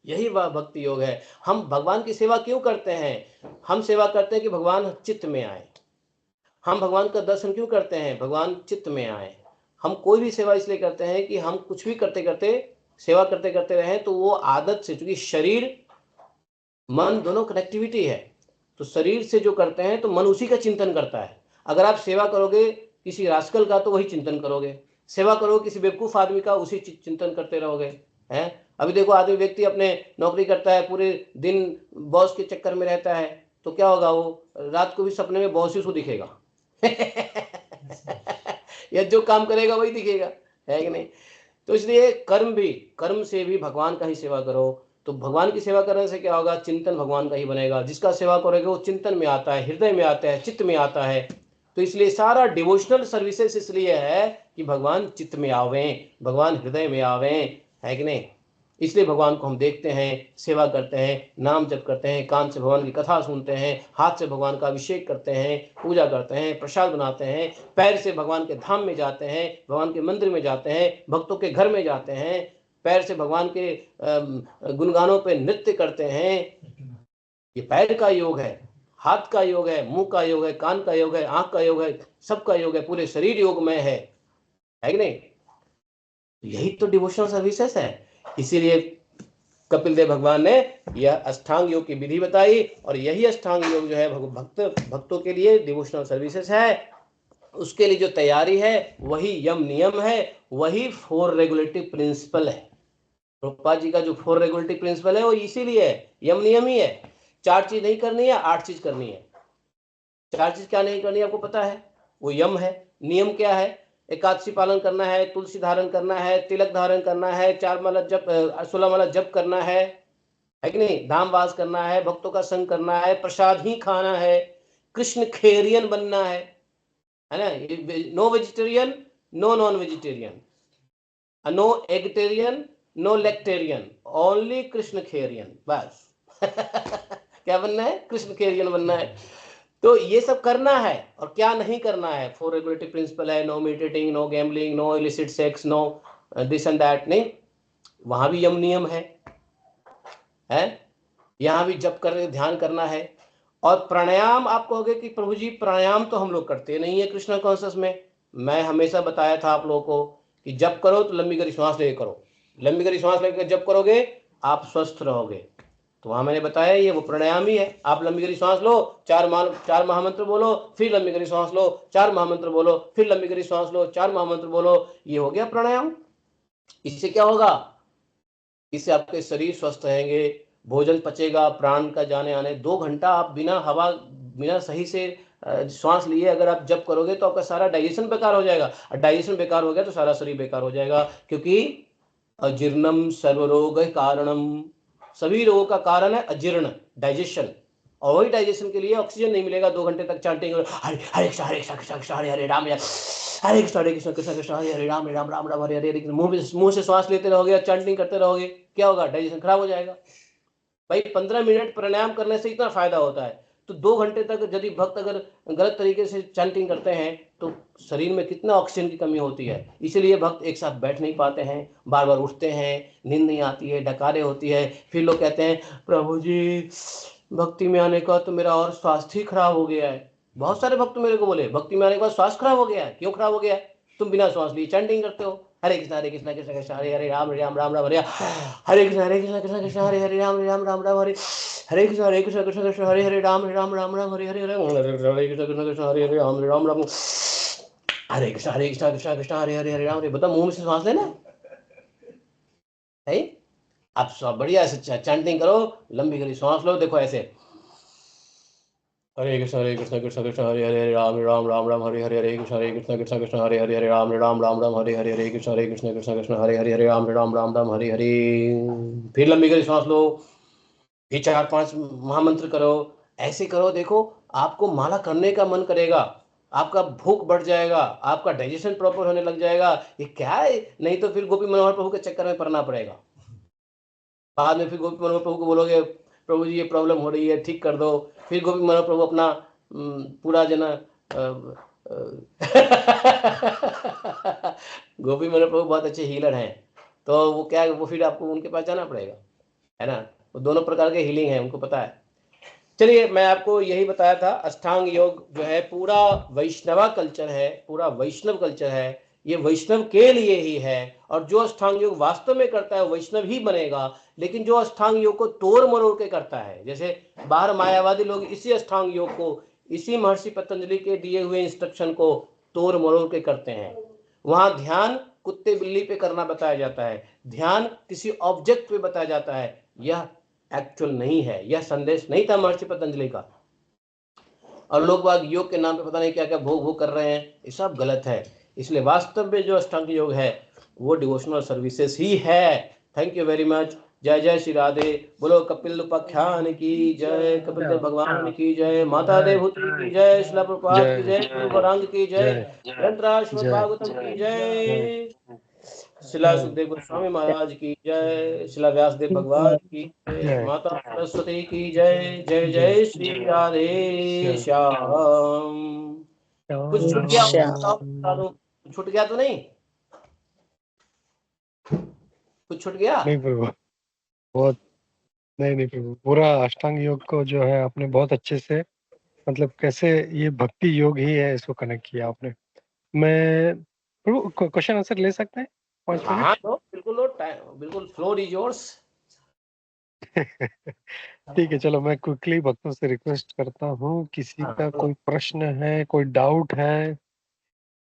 यही वह भक्ति योग है। हम भगवान की सेवा क्यों करते हैं? हम सेवा करते हैं कि भगवान चित्त में आए। हम भगवान का दर्शन क्यों करते हैं? भगवान चित्त में आए। हम कोई भी सेवा इसलिए करते हैं कि हम कुछ भी करते करते, सेवा करते करते रहें, तो वो आदत से, चूंकि शरीर मन दोनों कनेक्टिविटी है, तो शरीर से जो करते हैं तो मन उसी का चिंतन करता है। अगर आप सेवा करोगे किसी रास्कल का तो वही चिंतन करोगे, सेवा करोगे किसी बेवकूफ आदमी का उसी चिंतन करते रहोगे, हैं? अभी देखो, आदमी व्यक्ति अपने नौकरी करता है, पूरे दिन बॉस के चक्कर में रहता है, तो क्या होगा, वो रात को भी सपने में बॉस ही उसको दिखेगा। या जो काम करेगा वही दिखेगा, है कि नहीं? तो इसलिए कर्म से भी भगवान का ही सेवा करो। तो भगवान की सेवा करने से क्या होगा? चिंतन भगवान का ही बनेगा। जिसका सेवा करोगे वो चिंतन में आता है, हृदय में आता है, चित्त में आता है। तो इसलिए सारा डिवोशनल सर्विसेज इसलिए है कि भगवान चित्त में आवे, भगवान हृदय में आवे, है कि नहीं? इसलिए भगवान को हम देखते हैं, सेवा करते हैं, नाम जप करते हैं, कान से भगवान की कथा सुनते हैं, हाथ से भगवान का अभिषेक करते हैं, पूजा करते हैं, प्रसाद बनाते हैं, पैर से भगवान के धाम में जाते हैं, भगवान के मंदिर में जाते हैं, भक्तों के घर में जाते हैं, पैर से भगवान के गुणगानों पे नृत्य करते हैं। ये पैर का योग है, हाथ का योग है, मुंह का योग है, कान का योग है, आंख का योग है, सबका योग है, पूरे शरीर योग में है कि नहीं? यही तो डिवोशनल सर्विसेज है। इसीलिए कपिल देव भगवान ने यह अष्टांग योग की विधि बताई, और यही अष्टांग योग जो है भक्तों के लिए डिवोशनल सर्विसेज है। उसके लिए जो तैयारी है वही यम नियम है, वही 4 रेगुलेटरी प्रिंसिपल है। प्रभुपाद जी का जो 4 रेगुलेटरी प्रिंसिपल है वो इसीलिए है, यम नियम ही है। 4 चीज नहीं करनी है, 8 चीज करनी है। 4 चीज क्या नहीं करनी है आपको पता है? वो यम है। नियम क्या है? एकादशी पालन करना है, तुलसी धारण करना है, तिलक धारण करना है, 4 माला जप, 16 माला जप करना है कि नहीं? धाम वास करना है, भक्तों का संग करना है, प्रसाद ही खाना है, कृष्ण खेरियन बनना है ना? No vegetarian, no non vegetarian, no eggetarian, no lactarian, only Krishna खेरियन, बस। क्या बनना है? कृष्ण खेरियन बनना है। तो ये सब करना है, और क्या नहीं करना है? 4 रेगुलेटरी प्रिंसिपल है, no meditating, no gambling, no illicit sex, no this and that, नहीं, वहां भी यम नियम है, यहाँ भी जप कर ध्यान करना है। और प्राणायाम, आप कहोगे कि प्रभु जी प्राणायाम तो हम लोग करते नहीं है कृष्णा कॉन्शियस में। मैं हमेशा बताया था आप लोगों को कि जप करो तो लंबी गहरी श्वास लेके करो, लंबी गहरी श्वास लेकर जप करोगे आप स्वस्थ रहोगे। तो वहां मैंने बताया ये वो प्राणायाम ही है। आप लंबी गहरी श्वास लो, चार महामंत्र बोलो, फिर लंबी गहरी श्वास लो, 4 महामंत्र बोलो, फिर लंबी गहरी श्वास लो, 4 महामंत्र बोलो, ये हो गया प्राणायाम। इससे क्या होगा? इससे आपके शरीर स्वस्थ रहेंगे, भोजन पचेगा, प्राण का जाने आने। 2 घंटा आप बिना हवा, बिना सही से श्वास लिए अगर आप जप करोगे तो आपका सारा डाइजेशन बेकार हो जाएगा, और डाइजेशन बेकार हो गया तो सारा शरीर बेकार हो जाएगा। क्योंकि अजीर्णम सर्वरोग कारणम, सभी रोगों का कारण है अजीर्ण, डाइजेशन। और वही डाइजेशन के लिए ऑक्सीजन नहीं मिलेगा 2 घंटे तक चैंटिंग, हरे हरे कृष्ण हरे कृष्ण कृष्ण कृष्ण हरे हरे राम, हरे कृष्ण कृष्ण कृष्ण हरे हरे राम राम राम हरे हरे। मुंह से श्वास लेते रहोगे, चैंटिंग करते रहोगे, क्या होगा? डाइजेशन खराब हो जाएगा। भाई 15 मिनट प्राणायाम करने से इतना फायदा होता है, तो 2 घंटे तक यदि भक्त अगर गलत तरीके से चैंटिंग करते हैं तो शरीर में कितना ऑक्सीजन की कमी होती है। इसलिए भक्त एक साथ बैठ नहीं पाते हैं, बार बार उठते हैं, नींद नहीं आती है, डकारे होती है। फिर लोग कहते हैं प्रभु जी भक्ति में आने का तो मेरा और स्वास्थ्य ही खराब हो गया है। बहुत सारे भक्त मेरे को बोले भक्ति में आने के बाद स्वास्थ्य खराब हो गया है। क्यों खराब हो गया है? तुम बिना श्वास लिए चैंटिंग करते हो, हरे कृष्ण कृष्ण कृष्ण हरे हरे राम राम राम राम हरे हरे कृष्ण कृष्ण कृष्ण हरे हरे राम राम राम राम हरे हरे कृष्ण कृष्ण कृष्ण हरे हरे राम राम राम राम हरे हरे हरे कृष्ण कृष्ण हरे हरे राम राम राम हरे कृष्ण कृष्ण कृष्ण हरे हरे हरे राम। बता, मुंह में से श्वास लेना है। आप सब बढ़िया से चैंटिंग करो, लंबी गहरी सांस लो। देखो ऐसे, हरे कृष्ण कृष्ण कृष्ण हरे हरे राम राम राम राम हरे हरे हरे कृष्ण कृष्ण कृष्ण हरे हरे हरे राम राम राम हरे हरे हरे कृष्ण कृष्ण कृष्ण हरे हरे हरे राम राम हरे हरे। फिर लंबी गहरी सांस लो, फिर 4-5 महामंत्र करो। ऐसे करो, देखो आपको माला करने का मन करेगा, आपका भूख बढ़ जाएगा, आपका डाइजेशन प्रॉपर होने लग जाएगा। ये क्या है? नहीं तो फिर गोपी मनोहर प्रभु के चक्कर में पड़ना पड़ेगा। बाद में फिर गोपी मनोहर प्रभु को बोलोगे प्रभु जी ये प्रॉब्लम हो रही है, ठीक कर दो। फिर गोपी मनोहर प्रभु अपना पूरा जना गोपी मनोहर प्रभु बहुत अच्छे हीलर हैं, तो वो क्या है, वो फिर आपको उनके पास जाना पड़ेगा, है ना। वो दोनों प्रकार के हीलिंग है, उनको पता है। चलिए, मैं आपको यही बताया था, अष्टांग योग जो है पूरा वैष्णवा कल्चर है, पूरा वैष्णव कल्चर है, ये वैष्णव के लिए ही है। और जो अष्टांग योग वास्तव में करता है वैष्णव ही बनेगा। लेकिन जो अष्टांग योग को तोड़ मरोड़ के करता है, जैसे बाहर मायावादी लोग इसी अष्टांग योग को, इसी महर्षि पतंजलि के दिए हुए इंस्ट्रक्शन को तोड़ मरोड़ के करते हैं। वहां ध्यान कुत्ते बिल्ली पे करना बताया जाता है, ध्यान किसी ऑब्जेक्ट पे बताया जाता है। यह एक्चुअल नहीं है, यह संदेश नहीं था महर्षि पतंजलि का। और लोग बाग योग के नाम पे पता नहीं क्या क्या भोग भोग कर रहे हैं, ये सब गलत है। इसलिए वास्तव में जो अष्टांग योग है वो डिवोशनल सर्विसेज ही है। Thank you very much. जय जय श्री राधे। बोलो कपिल उपाख्यान की जय, कपिल देव भगवान की जय, माता देवहूति की जय, शिला प्रभुपाद की जय, गुरु गौरांग की जय, ग्रंथराज भागवतम की जय, शिला सुखदेव गोस्वामी महाराज की जय, शिला व्यासदेव भगवान की जय, माता सरस्वती की जय। जय जय श्री राधे श्याम। कुछ छूट गया हो तो बता दो, छूट गया तो नहीं? कुछ छूट गया? नहीं प्रभु, बहुत नहीं प्रभु, पूरा अष्टांग योग को जो है आपने बहुत अच्छे से, मतलब कैसे ये भक्ति योग ही है, इसको कनेक्ट किया आपने। मैं प्रभु क्वेश्चन आंसर ले सकते हैं 5 हाँ मिनट? लो, बिल्कुल लो, बिल्कुल, फ्लोर इज योर्स। ठीक है, चलो मैं क्विकली भक्तों से रिक्वेस्ट करता हूँ, किसी का कोई प्रश्न है, कोई डाउट है,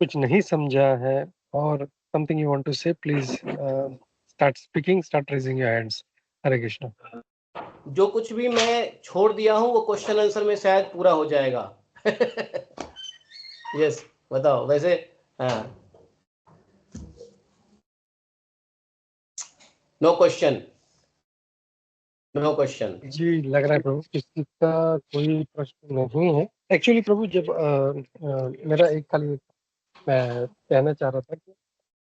कुछ नहीं समझा है, और something you want to say, please start speaking, start raising your hands. Hare Krishna. जो कुछ भी मैं छोड़ दिया हूँ वो क्वेश्चन आंसर में शायद पूरा हो जाएगा। यस, बताओ वैसे। हाँ, नो क्वेश्चन, नो क्वेश्चन। जी, लग रहा है प्रभु किसी का कोई प्रश्न नहीं है। एक्चुअली प्रभु, जब मेरा एक खाली मैं कहना चाह रहा था कि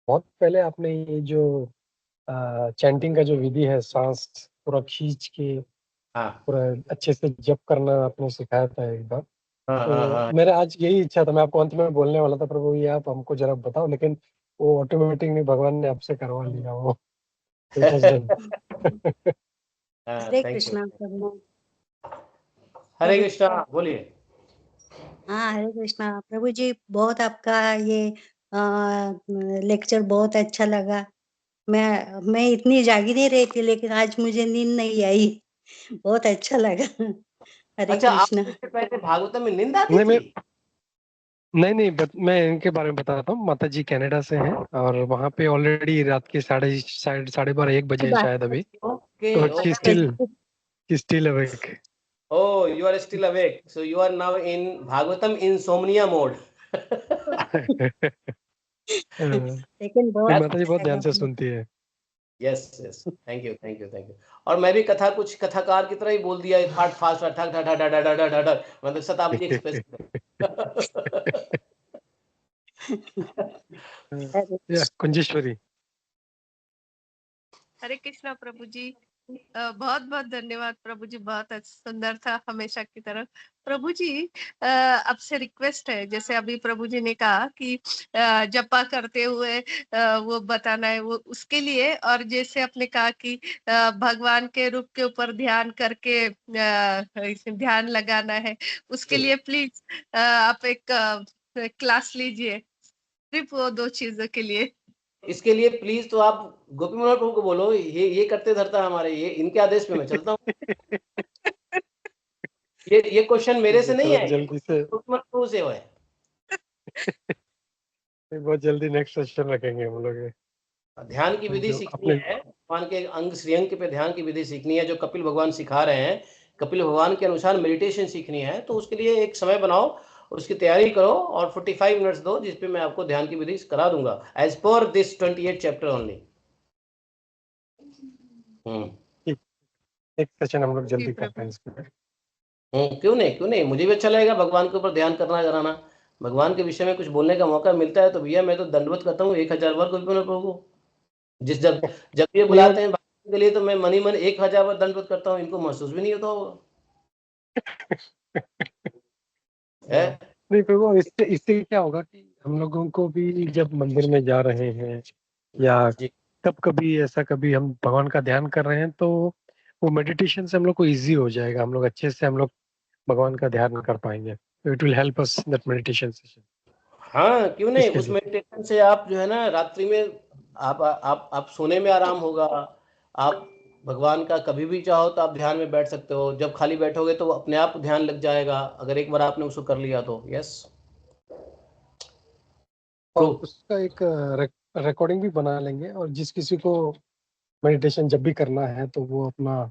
बहुत पहले आपने ये जो चैंटिंग का जो विधि है, सांस पूरा खींच के हाँ पूरा अच्छे से जप करना आपने सिखाया था एक बार। हाँ हाँ हाँ। तो मेरा आज यही इच्छा था, मैं आपको अंत में बोलने वाला था, प्रभु ये आप हमको जरा बताओ, लेकिन वो ऑटोमेटिकली भगवान ने आपसे करवा लिया वो। It was done. Hare thank you. Krishna Prabhu. Hare Prabhu Krishna, बोलिए। हाँ, हरे कृष्णा प्रभु जी, बहुत आपका ये लेक्चर बहुत अच्छा लगा। मैं इतनी जागी नहीं रही थी, लेकिन आज मुझे नींद नहीं आई। बहुत अच्छा लगा। हरे अच्छा, कृष्णा। आपको इससे पहले भागवतम में नींद आती नहीं मैं थी? मैं इनके बारे में बताता हूँ। माता जी कनाडा से हैं और वहाँ पे ऑलरेडी रात के साढ़े 12 1 बजे हैं शायद अभी। ओके तो okay. She still awake. Oh, you are still awake. So you are now in Bhagavatam insomnia mode. लेकिन बहुत माता जी बहुत अच्छा ध्यान से लगा। सुनती है। Yes, yes. Thank you, thank you, thank you. और मैं भी कथा कुछ कथाकार की तरह ही बोल दिया, फाट फास्ट ठक ठक ठक ठक ठक ठक ठक, मतलब शताब्दी एक्सप्रेस। हरे कुंजेश्वरी। हरे कृष्णा प्रभु जी। बहुत बहुत धन्यवाद प्रभु जी, बहुत सुंदर था हमेशा की तरह। प्रभु जी आपसे रिक्वेस्ट है, जैसे अभी प्रभु जी ने कहा कि जपा करते हुए वो बताना है, वो उसके लिए, और जैसे आपने कहा कि भगवान के रूप के ऊपर ध्यान करके ध्यान लगाना है, उसके लिए प्लीज आप एक क्लास लीजिए, सिर्फ वो 2 चीजों के लिए। इसके लिए प्लीज तो आप गोपी मनोहर प्रभु को बोलो, ये करते धरता हमारे, ये इनके आदेश पे मैं चलता हूँ। ये क्वेश्चन मेरे से नहीं चलो है, जल्दी से गोपी मनोहर प्रभु से है। बहुत जल्दी नेक्स्ट सेशन रखेंगे हम लोग। ध्यान की विधि जो सीखनी अपने है, भगवान के अंग श्रेयंग पे ध्यान की विधि सीखनी है, जो कपिल भगवान सिखा रहे हैं, कपिल भगवान के अनुसार मेडिटेशन सीखनी है, तो उसके लिए एक समय बनाओ, उसकी तैयारी करो और 45 मिनट्स दो, जिसपे मैं आपको ध्यान की विधि करा दूंगा as per this 28 chapter only. एक सेशन हम लोग जल्दी जी, करते हैं प्रभु। इसके। क्यों नहीं, मुझे भी अच्छा लगेगा भगवान के ऊपर ध्यान करना कराना। भगवान के विषय में कुछ बोलने का मौका मिलता है तो भैया मैं तो दंडवत करता हूँ 1000 बार गोपी मनोहर प्रभु को। जब जब ये बुलाते हैं भागवत के लिए तो मैं मनी मन 1000 बार दंडवत करता हूँ, इनको महसूस भी नहीं होता होगा। है? नहीं प्रभु, इससे इससे क्या होगा कि हम लोगों को भी जब मंदिर में जा रहे हैं या जी। तब कभी ऐसा कभी हम भगवान का ध्यान कर रहे हैं तो वो मेडिटेशन से हम लोग को इजी हो जाएगा, हम लोग अच्छे से हम लोग भगवान का ध्यान कर पाएंगे। तो it will help us that meditation session. हाँ, क्यों नहीं, इसके उस लिए मेडिटेशन से आप जो है ना रात्रि में आप सोने में आराम होगा। आप भगवान का कभी भी चाहो तो आप ध्यान में बैठ सकते हो, जब खाली बैठोगे तो अपने आप ध्यान लग जाएगा, अगर एक बार आपने उसको कर लिया तो। Yes, true. और उसका एक रिकॉर्डिंग भी बना लेंगे, और जिस किसी को मेडिटेशन जब भी करना है तो वो अपना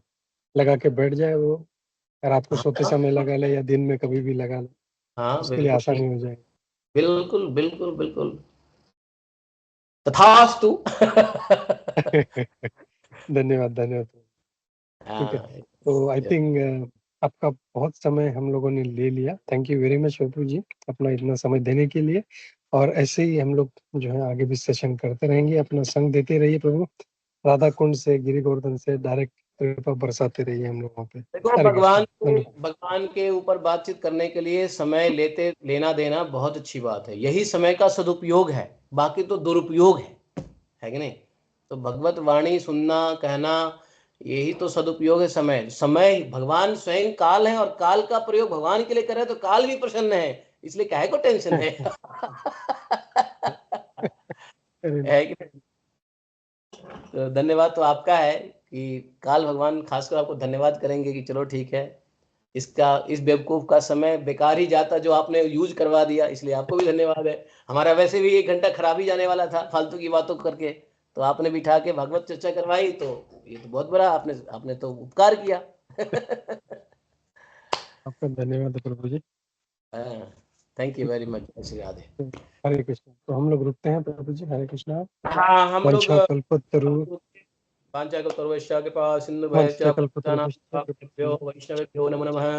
लगा के बैठ जाए, वो रात को सोते हाँ समय लगा ले या दिन में कभी भी लगा ले, हाँ, उसके लिए बिल्कुल आसानी हो जाएगी। बिल्कुल बिल्कुल बिल्कुल, तथास्तु। धन्यवाद धन्यवाद। ठीक है, हाँ, तो आई थिंक आपका बहुत समय हम लोगों ने ले लिया। थैंक यू वेरी मच प्रभु जी, अपना इतना समय देने के लिए। और ऐसे ही हम लोग जो है आगे भी सेशन करते रहेंगे, अपना संग देते रहिए प्रभु। राधा कुंड से गिरी गोवर्धन से डायरेक्ट कृपा बरसाते रहिए हम लोगों पे। देखो, हरे कृष्ण, धन्यवाद। भगवान के ऊपर बातचीत करने के लिए समय लेना देना बहुत अच्छी बात है, यही समय का सदुपयोग है, बाकी तो दुरुपयोग है कि नहीं? तो भगवत वाणी सुनना कहना, यही तो सदुपयोग है। समय भगवान स्वयं काल है, और काल का प्रयोग भगवान के लिए करे तो काल भी प्रसन्न है, इसलिए काहे को टेंशन है? है कि नहीं? तो धन्यवाद तो आपका है कि काल भगवान खासकर आपको धन्यवाद करेंगे कि चलो ठीक है, इस बेवकूफ का समय बेकार ही जाता जो आपने यूज करवा दिया, इसलिए आपको भी धन्यवाद है। हमारा वैसे भी 1 घंटा खराब ही जाने वाला था फालतू की बातों करके, तो आपने बिठा के भागवत चर्चा करवाई, तो ये तो बहुत बड़ा आपने तो उपकार किया। आपका धन्यवाद Prabhu ji. Thank you very much. Shri Radhe. Hare Krishna. तो हम लोग रुकते हैं प्रभु जी। हरे कृष्णा। हाँ, हम लोग वंशा कल्पतरु पांचाकल्पतरुश्च कृपा सिंधुभ्यश्च वंशा कल्पतरु पतितानां पावनेभ्यो वैष्णवेभ्यो नमो नमः।